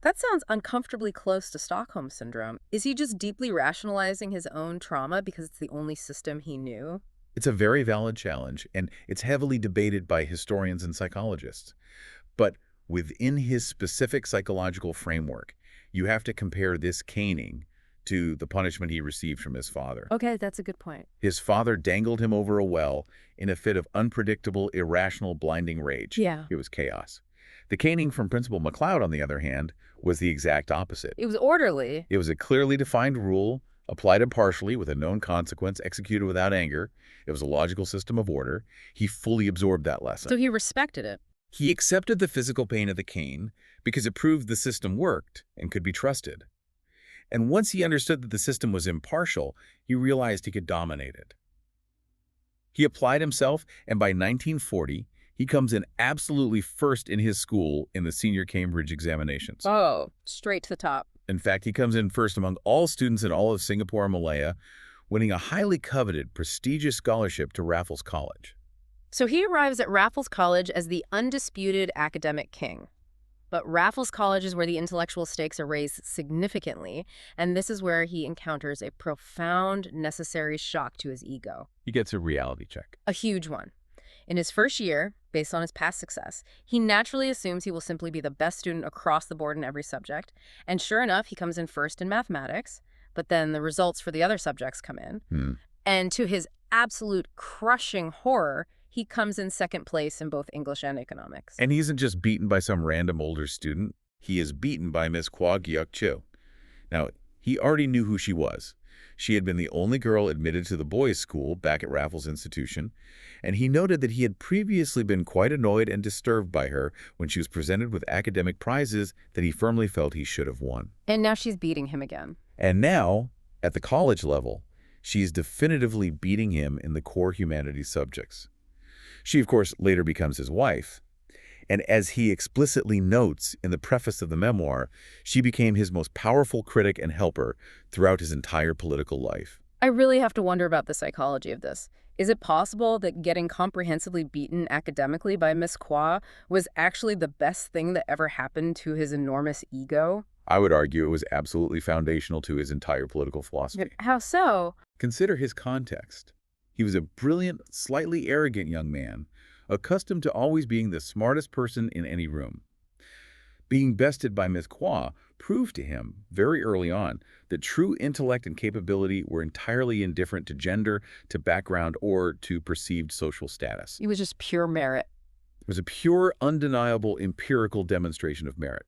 That sounds uncomfortably close to Stockholm Syndrome. Is he just deeply rationalizing his own trauma because it's the only system he knew? It's a very valid challenge, and it's heavily debated by historians and psychologists. But within his specific psychological framework, you have to compare this caning to the punishment he received from his father. Okay, that's a good point. His father dangled him over a well in a fit of unpredictable, irrational, blinding rage. Yeah. It was chaos. The caning from Principal McLeod, on the other hand, was the exact opposite. It was orderly. It was a clearly defined rule, applied impartially with a known consequence, executed without anger. It was a logical system of order. He fully absorbed that lesson. So he respected it. He accepted the physical pain of the cane because it proved the system worked and could be trusted. And once he understood that the system was impartial, he realized he could dominate it. He applied himself, and by 1940, he comes in absolutely first in his school in the senior Cambridge examinations. Oh, straight to the top. In fact, he comes in first among all students in all of Singapore and Malaya, winning a highly coveted, prestigious scholarship to Raffles College. So he arrives at Raffles College as the undisputed academic king. But Raffles College is where the intellectual stakes are raised significantly, and this is where he encounters a profound, necessary shock to his ego. He gets a reality check. A huge one. In his first year, based on his past success, he naturally assumes he will simply be the best student across the board in every subject. And sure enough, he comes in first in mathematics, but then the results for the other subjects come in. And to his absolute crushing horror, he comes in second place in both English and economics. And he isn't just beaten by some random older student. He is beaten by Miss Kuan Yew. Now, he already knew who she was. She had been the only girl admitted to the boys' school back at Raffles Institution, and he noted that he had previously been quite annoyed and disturbed by her when she was presented with academic prizes that he firmly felt he should have won. And now she's beating him again. And now, at the college level, she's definitively beating him in the core humanities subjects. She, of course, later becomes his wife. And as he explicitly notes in the preface of the memoir, she became his most powerful critic and helper throughout his entire political life. I really have to wonder about the psychology of this. Is it possible that getting comprehensively beaten academically by Miss Kwa was actually the best thing that ever happened to his enormous ego? I would argue it was absolutely foundational to his entire political philosophy. How so? Consider his context. He was a brilliant, slightly arrogant young man, accustomed to always being the smartest person in any room. Being bested by Miss Kwa proved to him, very early on, that true intellect and capability were entirely indifferent to gender, to background, or to perceived social status. It was just pure merit. It was a pure, undeniable, empirical demonstration of merit.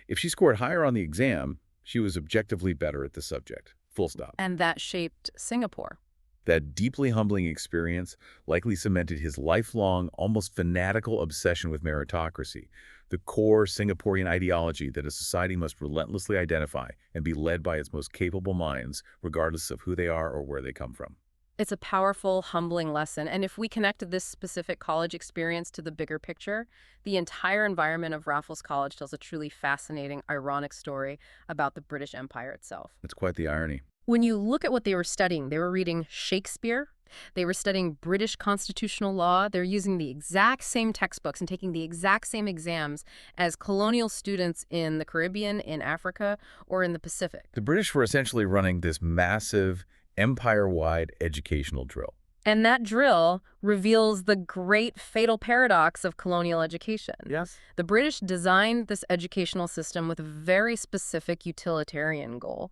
If she scored higher on the exam, she was objectively better at the subject. Full stop. And that shaped Singapore. That deeply humbling experience likely cemented his lifelong, almost fanatical obsession with meritocracy, the core Singaporean ideology that a society must relentlessly identify and be led by its most capable minds, regardless of who they are or where they come from. It's a powerful, humbling lesson. And if we connect this specific college experience to the bigger picture, the entire environment of Raffles College tells a truly fascinating, ironic story about the British Empire itself. It's quite the irony. When you look at what they were studying, they were reading Shakespeare, they were studying British constitutional law, they're using the exact same textbooks and taking the exact same exams as colonial students in the Caribbean, in Africa, or in the Pacific. The British were essentially running this massive, empire-wide educational drill. And that drill reveals the great fatal paradox of colonial education. Yes. The British designed this educational system with a very specific utilitarian goal.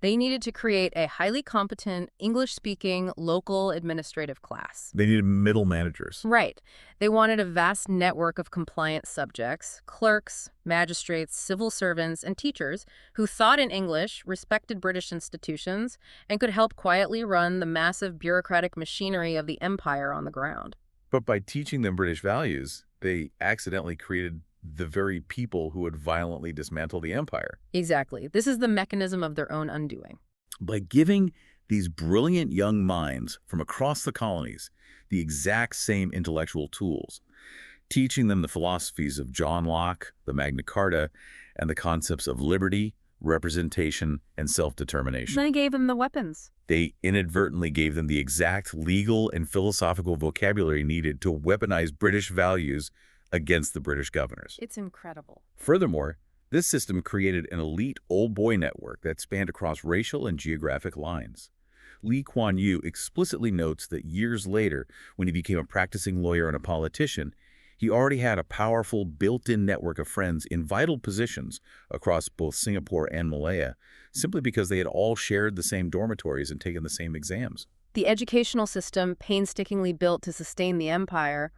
They needed to create a highly competent, English-speaking, local administrative class. They needed middle managers. Right. They wanted a vast network of compliant subjects, clerks, magistrates, civil servants, and teachers who thought in English, respected British institutions, and could help quietly run the massive bureaucratic machinery of the empire on the ground. But by teaching them British values, they accidentally created the very people who would violently dismantle the empire. Exactly. This is the mechanism of their own undoing. By giving these brilliant young minds from across the colonies the exact same intellectual tools, teaching them the philosophies of John Locke, the Magna Carta, and the concepts of liberty, representation, and self-determination. They gave them the weapons. They inadvertently gave them the exact legal and philosophical vocabulary needed to weaponize British values against the British governors. It's incredible. Furthermore, this system created an elite old boy network that spanned across racial and geographic lines. Kuan Yew explicitly notes that years later, when he became a practicing lawyer and a politician, He already had a powerful built-in network of friends in vital positions across both Singapore and Malaya, simply because they had all shared the same dormitories and taken the same exams. The educational system, painstakingly built to sustain the empire,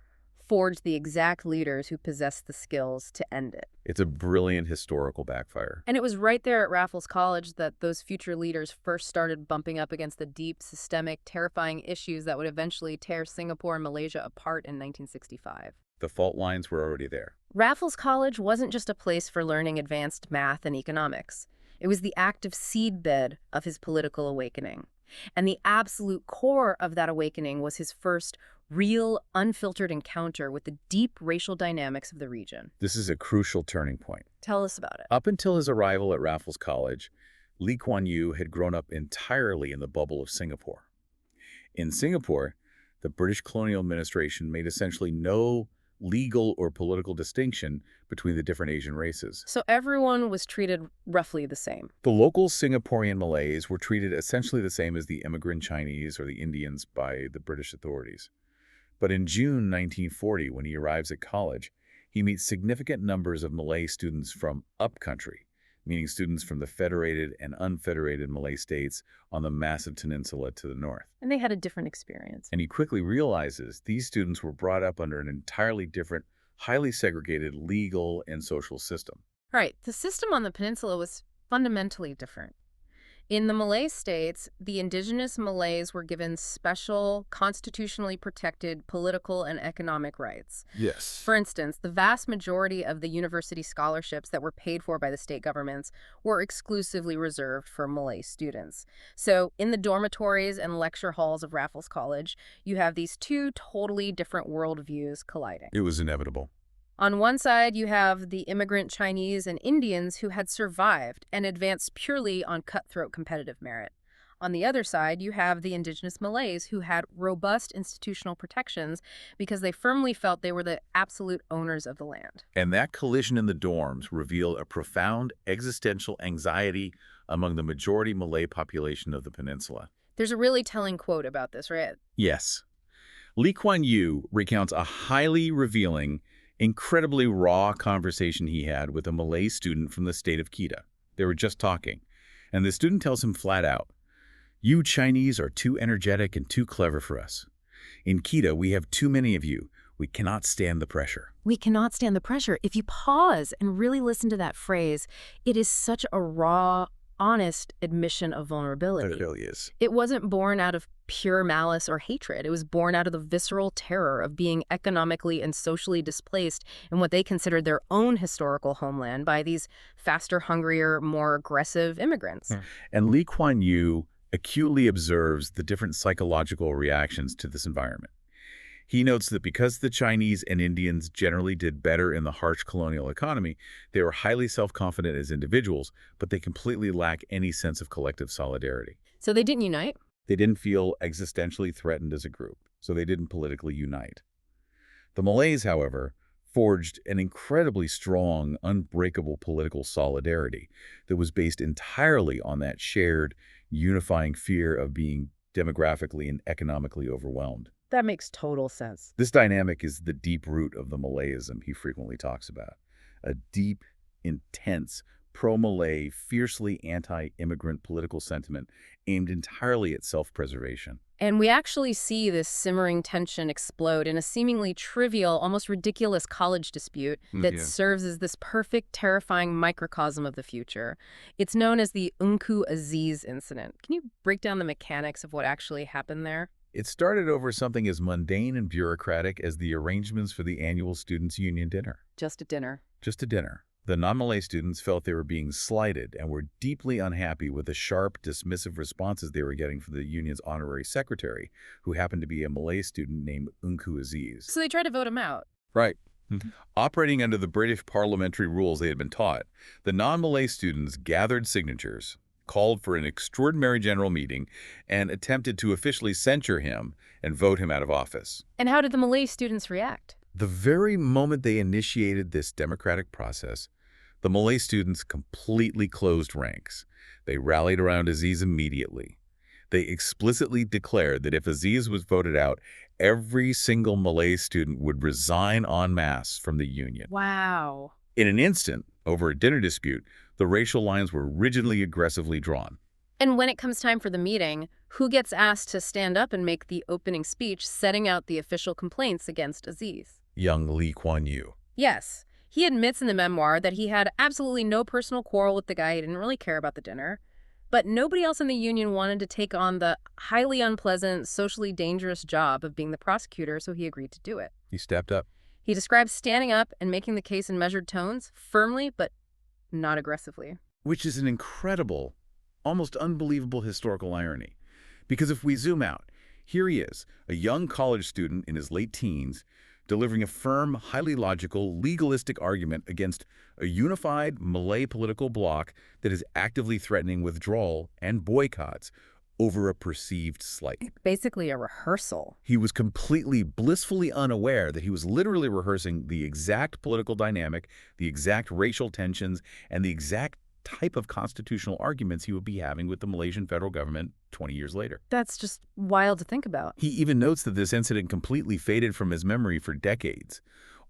forged the exact leaders who possessed the skills to end it. It's a brilliant historical backfire. And it was right there at Raffles College that those future leaders first started bumping up against the deep, systemic, terrifying issues that would eventually tear Singapore and Malaysia apart in 1965. The fault lines were already there. Raffles College wasn't just a place for learning advanced math and economics. It was the active seedbed of his political awakening. And the absolute core of that awakening was his first real, unfiltered encounter with the deep racial dynamics of the region. This is a crucial turning point. Tell us about it. Up until his arrival at Raffles College, Kuan Yew had grown up entirely in the bubble of Singapore. In Singapore, the British colonial administration made essentially no legal or political distinction between the different Asian races. So everyone was treated roughly the same. The local Singaporean Malays were treated essentially the same as the immigrant Chinese or the Indians by the British authorities. But in June 1940, when he arrives at college, he meets significant numbers of Malay students from upcountry, meaning students from the federated and unfederated Malay states on the massive peninsula to the north. And they had a different experience. And he quickly realizes these students were brought up under an entirely different, highly segregated legal and social system. Right. The system on the peninsula was fundamentally different. In the Malay states, the indigenous Malays were given special, constitutionally protected political and economic rights. Yes. For instance, the vast majority of the university scholarships that were paid for by the state governments were exclusively reserved for Malay students. So in the dormitories and lecture halls of Raffles College, you have these two totally different worldviews colliding. It was inevitable. On one side, you have the immigrant Chinese and Indians who had survived and advanced purely on cutthroat competitive merit. On the other side, you have the indigenous Malays who had robust institutional protections because they firmly felt they were the absolute owners of the land. And that collision in the dorms revealed a profound existential anxiety among the majority Malay population of the peninsula. There's a really telling quote about this, right? Yes. Kuan Yew recounts a highly revealing, incredibly raw conversation he had with a Malay student from the state of Kedah. They were just talking, and the student tells him flat out, "You Chinese are too energetic and too clever for us. In Kedah, we have too many of you. We cannot stand the pressure." We cannot stand the pressure. If you pause and really listen to that phrase, it is such a raw, honest admission of vulnerability. It really is. It wasn't born out of pure malice or hatred. It was born out of the visceral terror of being economically and socially displaced in what they considered their own historical homeland by these faster, hungrier, more aggressive immigrants. And Kuan Yew acutely observes the different psychological reactions to this environment. He notes that because the Chinese and Indians generally did better in the harsh colonial economy, they were highly self-confident as individuals, but they completely lack any sense of collective solidarity. So they didn't unite? They didn't feel existentially threatened as a group, so they didn't politically unite. The Malays, however, forged an incredibly strong, unbreakable political solidarity that was based entirely on that shared, unifying fear of being demographically and economically overwhelmed. That makes total sense. This dynamic is the deep root of the Malayism he frequently talks about. A deep, intense, pro-Malay, fiercely anti-immigrant political sentiment aimed entirely at self-preservation. And we actually see this simmering tension explode in a seemingly trivial, almost ridiculous college dispute that serves as this perfect, terrifying microcosm of the future. It's known as the Unku Aziz incident. Can you break down the mechanics of what actually happened there? It started over something as mundane and bureaucratic as the arrangements for the annual Students' Union dinner. Just a dinner. Just a dinner. The non-Malay students felt they were being slighted and were deeply unhappy with the sharp, dismissive responses they were getting from the union's honorary secretary, who happened to be a Malay student named Unku Aziz. So they tried to vote him out. Right. Operating under the British parliamentary rules they had been taught, the non-Malay students gathered signatures, called for an extraordinary general meeting, and attempted to officially censure him and vote him out of office. And how did the Malay students react? The very moment they initiated this democratic process, the Malay students completely closed ranks. They rallied around Aziz immediately. They explicitly declared that if Aziz was voted out, every single Malay student would resign en masse from the union. Wow. In an instant, over a dinner dispute, the racial lines were rigidly aggressively drawn. And when it comes time for the meeting, who gets asked to stand up and make the opening speech setting out the official complaints against Aziz? Young Kuan Yew. Yes, he admits in the memoir that he had absolutely no personal quarrel with the guy. He didn't really care about the dinner. But nobody else in the union wanted to take on the highly unpleasant, socially dangerous job of being the prosecutor, so he agreed to do it. He stepped up. He describes standing up and making the case in measured tones, firmly but not aggressively. Which is an incredible, almost unbelievable historical irony. Because if we zoom out, here he is, a young college student in his late teens, delivering a firm, highly logical, legalistic argument against a unified Malay political bloc that is actively threatening withdrawal and boycotts over a perceived slight. Basically a rehearsal. He was completely blissfully unaware that he was literally rehearsing the exact political dynamic, the exact racial tensions, and the exact type of constitutional arguments he would be having with the Malaysian federal government 20 years later. That's just wild to think about. He even notes that this incident completely faded from his memory for decades,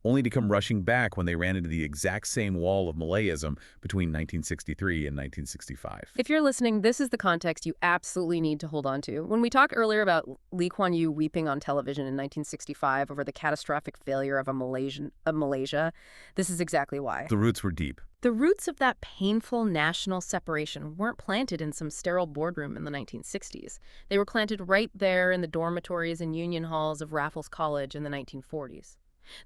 only to come rushing back when they ran into the exact same wall of Malayism between 1963 and 1965. If you're listening, this is the context you absolutely need to hold on to. When we talked earlier about Lee Kuan Yew weeping on television in 1965 over the catastrophic failure of Malaysia, this is exactly why. The roots were deep. The roots of that painful national separation weren't planted in some sterile boardroom in the 1960s. They were planted right there in the dormitories and union halls of Raffles College in the 1940s.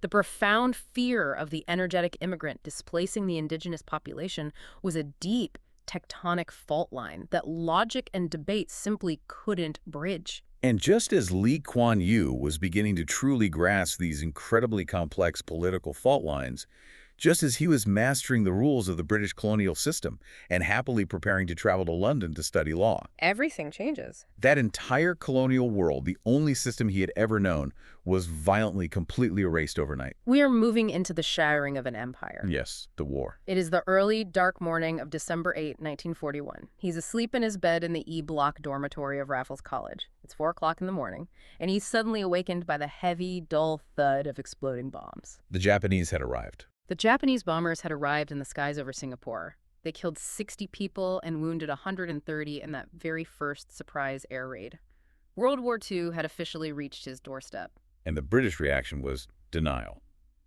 The profound fear of the energetic immigrant displacing the indigenous population was a deep tectonic fault line that logic and debate simply couldn't bridge. And just as Lee Kuan Yew was beginning to truly grasp these incredibly complex political fault lines, just as he was mastering the rules of the British colonial system and happily preparing to travel to London to study law, Everything changes. that entire colonial world, the only system he had ever known, was violently, completely erased overnight. We are moving into the shattering of an empire. Yes, the war. It is the early, dark morning of December 8, 1941. He's asleep in his bed in the E-Block dormitory of Raffles College. It's 4 o'clock in the morning, and he's suddenly awakened by the heavy, dull thud of exploding bombs. The Japanese had arrived. The Japanese bombers had arrived in the skies over Singapore. They killed 60 people and wounded 130 in that very first surprise air raid. World War II had officially reached his doorstep. And the British reaction was denial.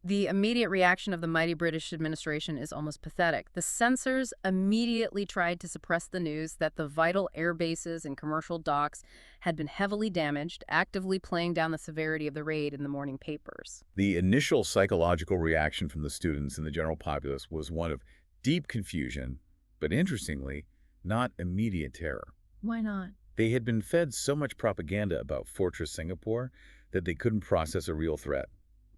The immediate reaction of the mighty British administration is almost pathetic. The censors immediately tried to suppress the news that the vital air bases and commercial docks had been heavily damaged, actively playing down the severity of the raid in the morning papers. The initial psychological reaction from the students and the general populace was one of deep confusion, but interestingly, not immediate terror. Why not? They had been fed so much propaganda about Fortress Singapore that they couldn't process a real threat.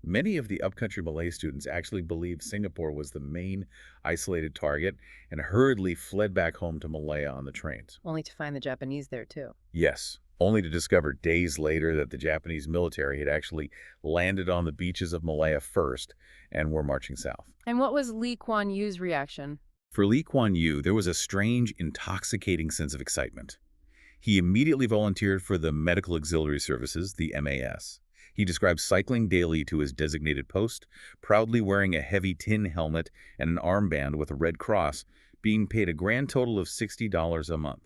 Many of the upcountry Malay students actually believed Singapore was the main isolated target and hurriedly fled back home to Malaya on the trains. Only to find the Japanese there, too. Yes, only to discover days later that the Japanese military had actually landed on the beaches of Malaya first and were marching south. And what was Lee Kuan Yew's reaction? For Lee Kuan Yew, there was a strange, intoxicating sense of excitement. He immediately volunteered for the Medical Auxiliary Services, the MAS. He described cycling daily to his designated post, proudly wearing a heavy tin helmet and an armband with a red cross, being paid a grand total of $60 a month.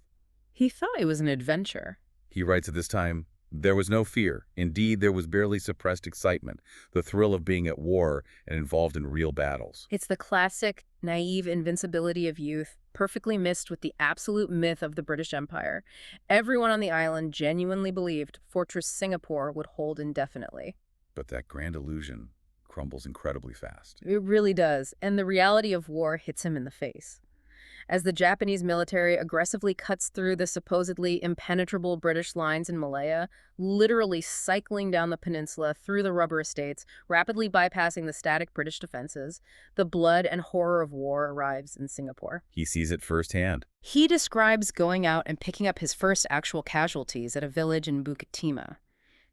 He thought it was an adventure. He writes at this time, "There was no fear. Indeed, there was barely suppressed excitement, the thrill of being at war and involved in real battles." It's the classic, naive invincibility of youth, perfectly mixed with the absolute myth of the British Empire. Everyone on the island genuinely believed Fortress Singapore would hold indefinitely. But that grand illusion crumbles incredibly fast. It really does, and the reality of war hits him in the face. As the Japanese military aggressively cuts through the supposedly impenetrable British lines in Malaya, literally cycling down the peninsula through the rubber estates, rapidly bypassing the static British defenses, the blood and horror of war arrives in Singapore. He sees it firsthand. He describes going out and picking up his first actual casualties at a village in Bukit Timah.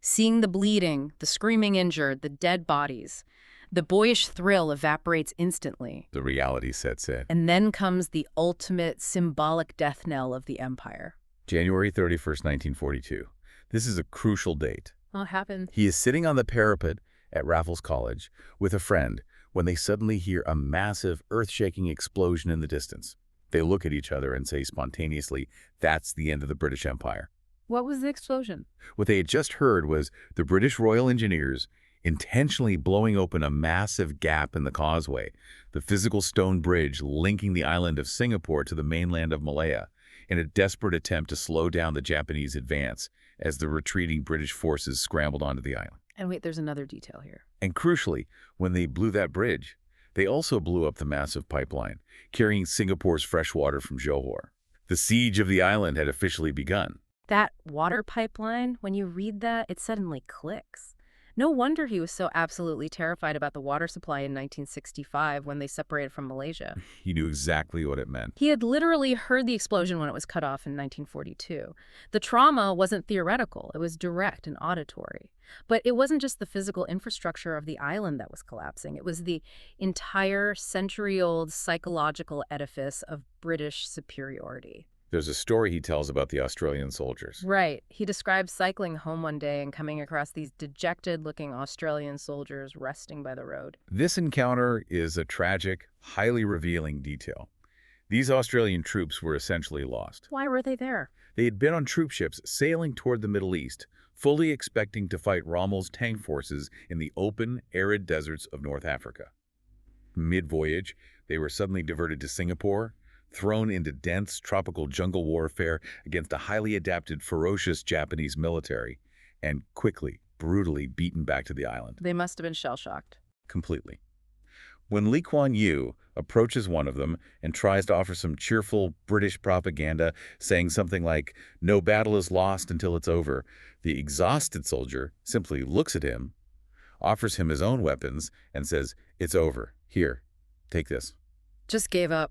Seeing the bleeding, the screaming injured, the dead bodies. The boyish thrill evaporates instantly. The reality sets in. And then comes the ultimate symbolic death knell of the empire. January 31st, 1942. This is a crucial date. What happened? He is sitting on the parapet at Raffles College with a friend when they suddenly hear a massive, earth-shaking explosion in the distance. They look at each other and say spontaneously, "That's the end of the British Empire." What was the explosion? What they had just heard was the British Royal Engineers intentionally blowing open a massive gap in the causeway, the physical stone bridge linking the island of Singapore to the mainland of Malaya, in a desperate attempt to slow down the Japanese advance as the retreating British forces scrambled onto the island. And wait, there's another detail here. And crucially, when they blew that bridge, they also blew up the massive pipeline, carrying Singapore's fresh water from Johor. The siege of the island had officially begun. That water pipeline, when you read that, it suddenly clicks. No wonder he was so absolutely terrified about the water supply in 1965 when they separated from Malaysia. He knew exactly what it meant. He had literally heard the explosion when it was cut off in 1942. The trauma wasn't theoretical, it was direct and auditory. But it wasn't just the physical infrastructure of the island that was collapsing. It was the entire century-old psychological edifice of British superiority. There's a story he tells about the Australian soldiers. Right. He describes cycling home one day and coming across these dejected-looking Australian soldiers resting by the road. This encounter is a tragic, highly revealing detail. These Australian troops were essentially lost. Why were they there? They had been on troop ships sailing toward the Middle East, fully expecting to fight Rommel's tank forces in the open, arid deserts of North Africa. Mid-voyage, they were suddenly diverted to Singapore, thrown into dense tropical jungle warfare against a highly adapted, ferocious Japanese military, and quickly, brutally beaten back to the island. They must have been shell-shocked. Completely. When Kuan Yew approaches one of them and tries to offer some cheerful British propaganda, saying something like, "No battle is lost until it's over," the exhausted soldier simply looks at him, offers him his own weapons, and says, "It's over. Here, take this." Just gave up.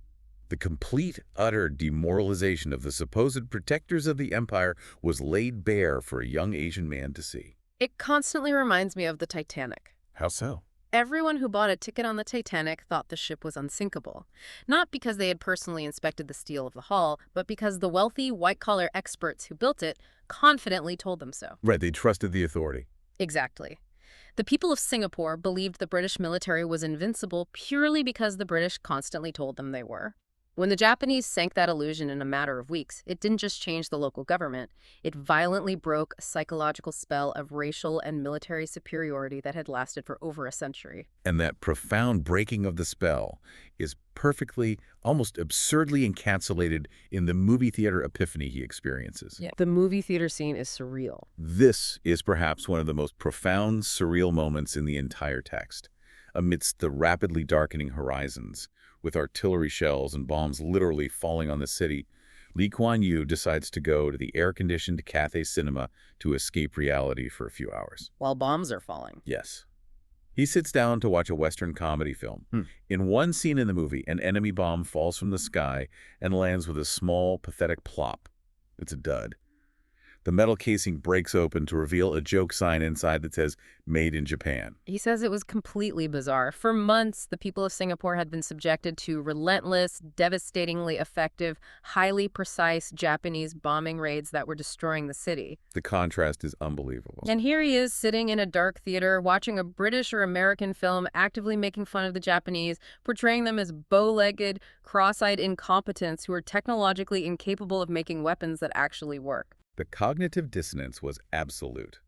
The complete, utter demoralization of the supposed protectors of the empire was laid bare for a young Asian man to see. It constantly reminds me of the Titanic. How so? Everyone who bought a ticket on the Titanic thought the ship was unsinkable. Not because they had personally inspected the steel of the hull, but because the wealthy, white-collar experts who built it confidently told them so. Right, they trusted the authority. Exactly. The people of Singapore believed the British military was invincible purely because the British constantly told them they were. When the Japanese sank that illusion in a matter of weeks, it didn't just change the local government. It violently broke a psychological spell of racial and military superiority that had lasted for over a century. And that profound breaking of the spell is perfectly, almost absurdly encapsulated in the movie theater epiphany he experiences. Yeah. The movie theater scene is surreal. This is perhaps one of the most profound, surreal moments in the entire text. Amidst the rapidly darkening horizons, with artillery shells and bombs literally falling on the city, Kuan Yew decides to go to the air-conditioned Cathay Cinema to escape reality for a few hours. While bombs are falling. Yes. He sits down to watch a Western comedy film. In one scene in the movie, an enemy bomb falls from the sky and lands with a small, pathetic plop. It's a dud. The metal casing breaks open to reveal a joke sign inside that says, "Made in Japan." He says it was completely bizarre. For months, the people of Singapore had been subjected to relentless, devastatingly effective, highly precise Japanese bombing raids that were destroying the city. The contrast is unbelievable. And here he is sitting in a dark theater, watching a British or American film actively making fun of the Japanese, portraying them as bow-legged, cross-eyed incompetents who are technologically incapable of making weapons that actually work. The cognitive dissonance was absolute.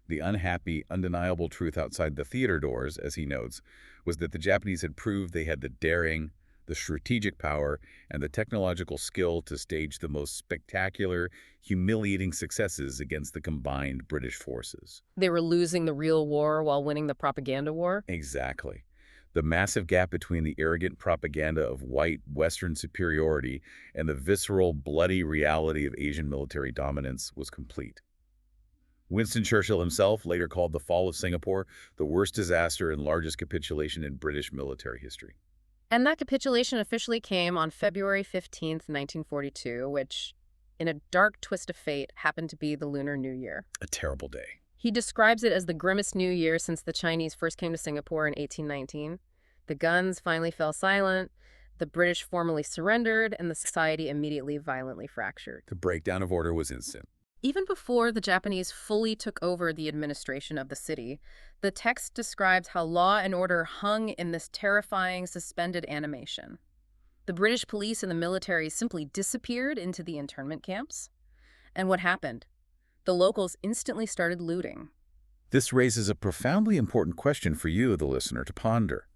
The unhappy, undeniable truth outside the theater doors, as he notes, was that the Japanese had proved they had the daring, the strategic power, and the technological skill to stage the most spectacular, humiliating successes against the combined British forces. They were losing the real war while winning the propaganda war? Exactly. The massive gap between the arrogant propaganda of white Western superiority and the visceral, bloody reality of Asian military dominance was complete. Winston Churchill himself later called the fall of Singapore the worst disaster and largest capitulation in British military history. And that capitulation officially came on February 15th, 1942, which, in a dark twist of fate, happened to be the Lunar New Year. A terrible day. He describes it as the grimmest New Year since the Chinese first came to Singapore in 1819. The guns finally fell silent. The British formally surrendered, and the society immediately violently fractured. The breakdown of order was instant. Even before the Japanese fully took over the administration of the city, the text describes how law and order hung in this terrifying suspended animation. The British police and the military simply disappeared into the internment camps. And what happened? The locals instantly started looting. This raises a profoundly important question for you, the listener, to ponder.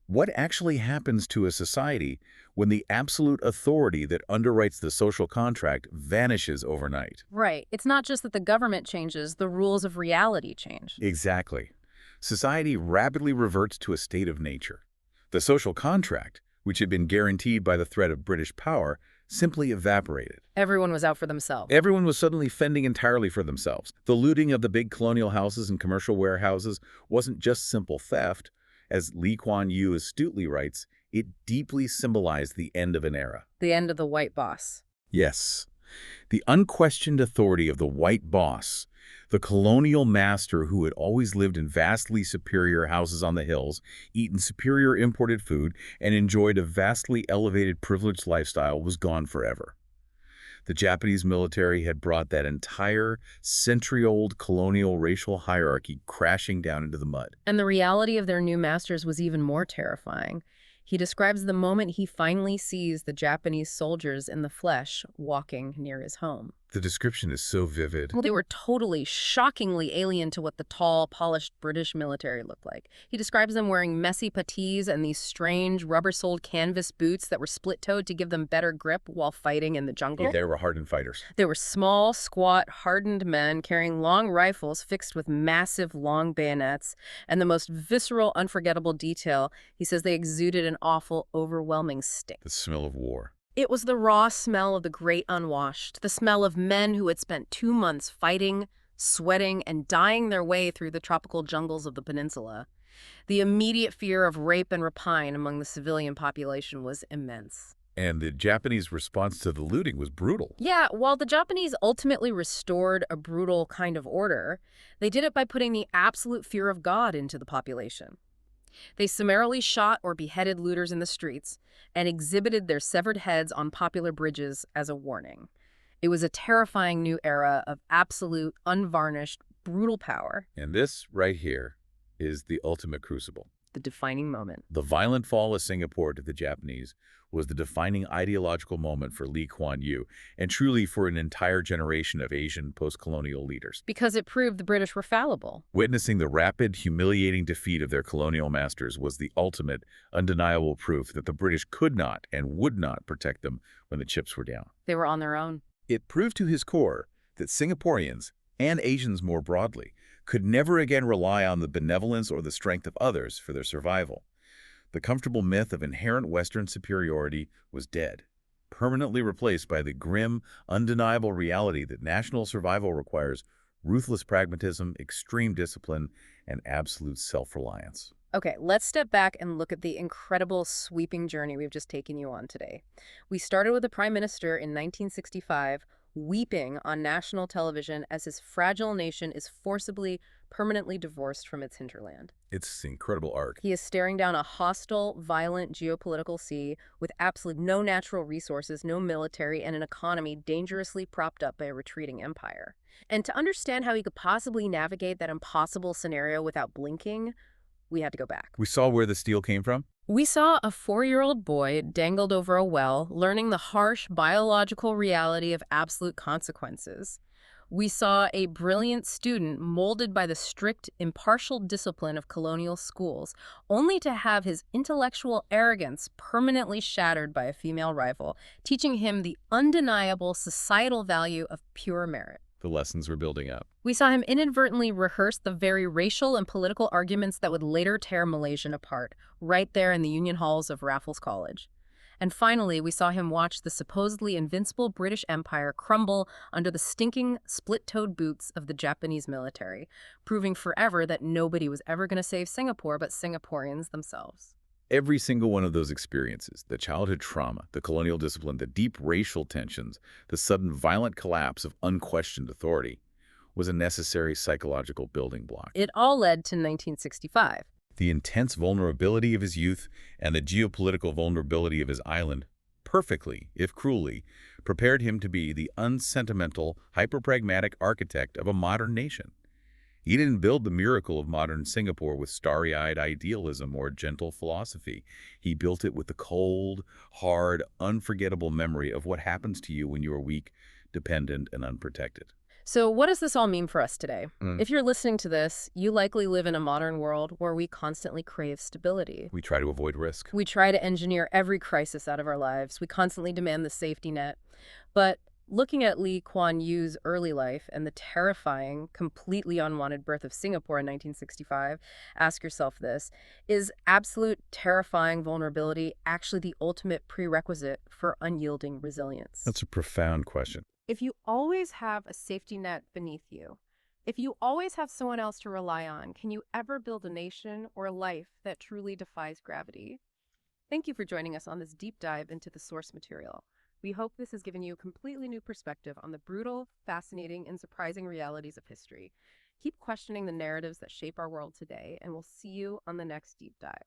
What actually happens to a society when the absolute authority that underwrites the social contract vanishes overnight? Right. It's not just that the government changes, the rules of reality change. Exactly. Society rapidly reverts to a state of nature. The social contract, which had been guaranteed by the threat of British power, simply evaporated. Everyone was out for themselves. Everyone was suddenly fending entirely for themselves. The looting of the big colonial houses and commercial warehouses wasn't just simple theft. As Kuan Yew astutely writes, it deeply symbolized the end of an era. The end of the white boss. Yes, the unquestioned authority of the white boss, the colonial master who had always lived in vastly superior houses on the hills, eaten superior imported food, and enjoyed a vastly elevated privileged lifestyle, was gone forever. The Japanese military had brought that entire century-old colonial racial hierarchy crashing down into the mud. And the reality of their new masters was even more terrifying. He describes the moment he finally sees the Japanese soldiers in the flesh walking near his home. The description is so vivid. Well, they were totally, shockingly alien to what the tall, polished British military looked like. He describes them wearing messy puttees and these strange, rubber-soled canvas boots that were split-toed to give them better grip while fighting in the jungle. They were hardened fighters. They were small, squat, hardened men carrying long rifles fixed with massive, long bayonets. And the most visceral, unforgettable detail, he says they exuded an awful, overwhelming stink. The smell of war. It was the raw smell of the great unwashed, the smell of men who had spent 2 months fighting, sweating, and dying their way through the tropical jungles of the peninsula. The immediate fear of rape and rapine among the civilian population was immense. And the Japanese response to the looting was brutal. Yeah, while the Japanese ultimately restored a brutal kind of order, they did it by putting the absolute fear of God into the population. They summarily shot or beheaded looters in the streets and exhibited their severed heads on popular bridges as a warning. It was a terrifying new era of absolute, unvarnished, brutal power. And this right here is the ultimate crucible. The defining moment. The violent fall of Singapore to the Japanese was the defining ideological moment for Kuan Yew, and truly for an entire generation of Asian post-colonial leaders. Because it proved the British were fallible. Witnessing the rapid, humiliating defeat of their colonial masters was the ultimate, undeniable proof that the British could not and would not protect them when the chips were down. They were on their own. It proved to his core that Singaporeans, and Asians more broadly, could never again rely on the benevolence or the strength of others for their survival. The comfortable myth of inherent Western superiority was dead, permanently replaced by the grim, undeniable reality that national survival requires ruthless pragmatism, extreme discipline, and absolute self-reliance. Okay, let's step back and look at the incredible sweeping journey we've just taken you on today. We started with the Prime Minister in 1965, weeping on national television as his fragile nation is forcibly, permanently divorced from its hinterland. It's an incredible arc. He is staring down a hostile, violent geopolitical sea with absolutely no natural resources, no military, and an economy dangerously propped up by a retreating empire. And to understand how he could possibly navigate that impossible scenario without blinking, we had to go back. We saw where the steel came from. We saw a 4-year-old boy dangled over a well, learning the harsh biological reality of absolute consequences. We saw a brilliant student molded by the strict, impartial discipline of colonial schools, only to have his intellectual arrogance permanently shattered by a female rival, teaching him the undeniable societal value of pure merit. The lessons were building up. We saw him inadvertently rehearse the very racial and political arguments that would later tear Malaysian apart, right there in the Union Halls of Raffles College. And finally, we saw him watch the supposedly invincible British Empire crumble under the stinking, split-toed boots of the Japanese military, proving forever that nobody was ever going to save Singapore but Singaporeans themselves. Every single one of those experiences, the childhood trauma, the colonial discipline, the deep racial tensions, the sudden violent collapse of unquestioned authority, was a necessary psychological building block. It all led to 1965. The intense vulnerability of his youth and the geopolitical vulnerability of his island perfectly, if cruelly, prepared him to be the unsentimental, hyper-pragmatic architect of a modern nation. He didn't build the miracle of modern Singapore with starry-eyed idealism or gentle philosophy. He built it with the cold, hard, unforgettable memory of what happens to you when you are weak, dependent, and unprotected. So what does this all mean for us today? Mm. If you're listening to this, you likely live in a modern world where we constantly crave stability. We try to avoid risk. We try to engineer every crisis out of our lives. We constantly demand the safety net. But looking at Kuan Yew's early life and the terrifying, completely unwanted birth of Singapore in 1965, ask yourself this: is absolute terrifying vulnerability actually the ultimate prerequisite for unyielding resilience? That's a profound question. If you always have a safety net beneath you, if you always have someone else to rely on, can you ever build a nation or a life that truly defies gravity? Thank you for joining us on this deep dive into the source material. We hope this has given you a completely new perspective on the brutal, fascinating, and surprising realities of history. Keep questioning the narratives that shape our world today, and we'll see you on the next deep dive.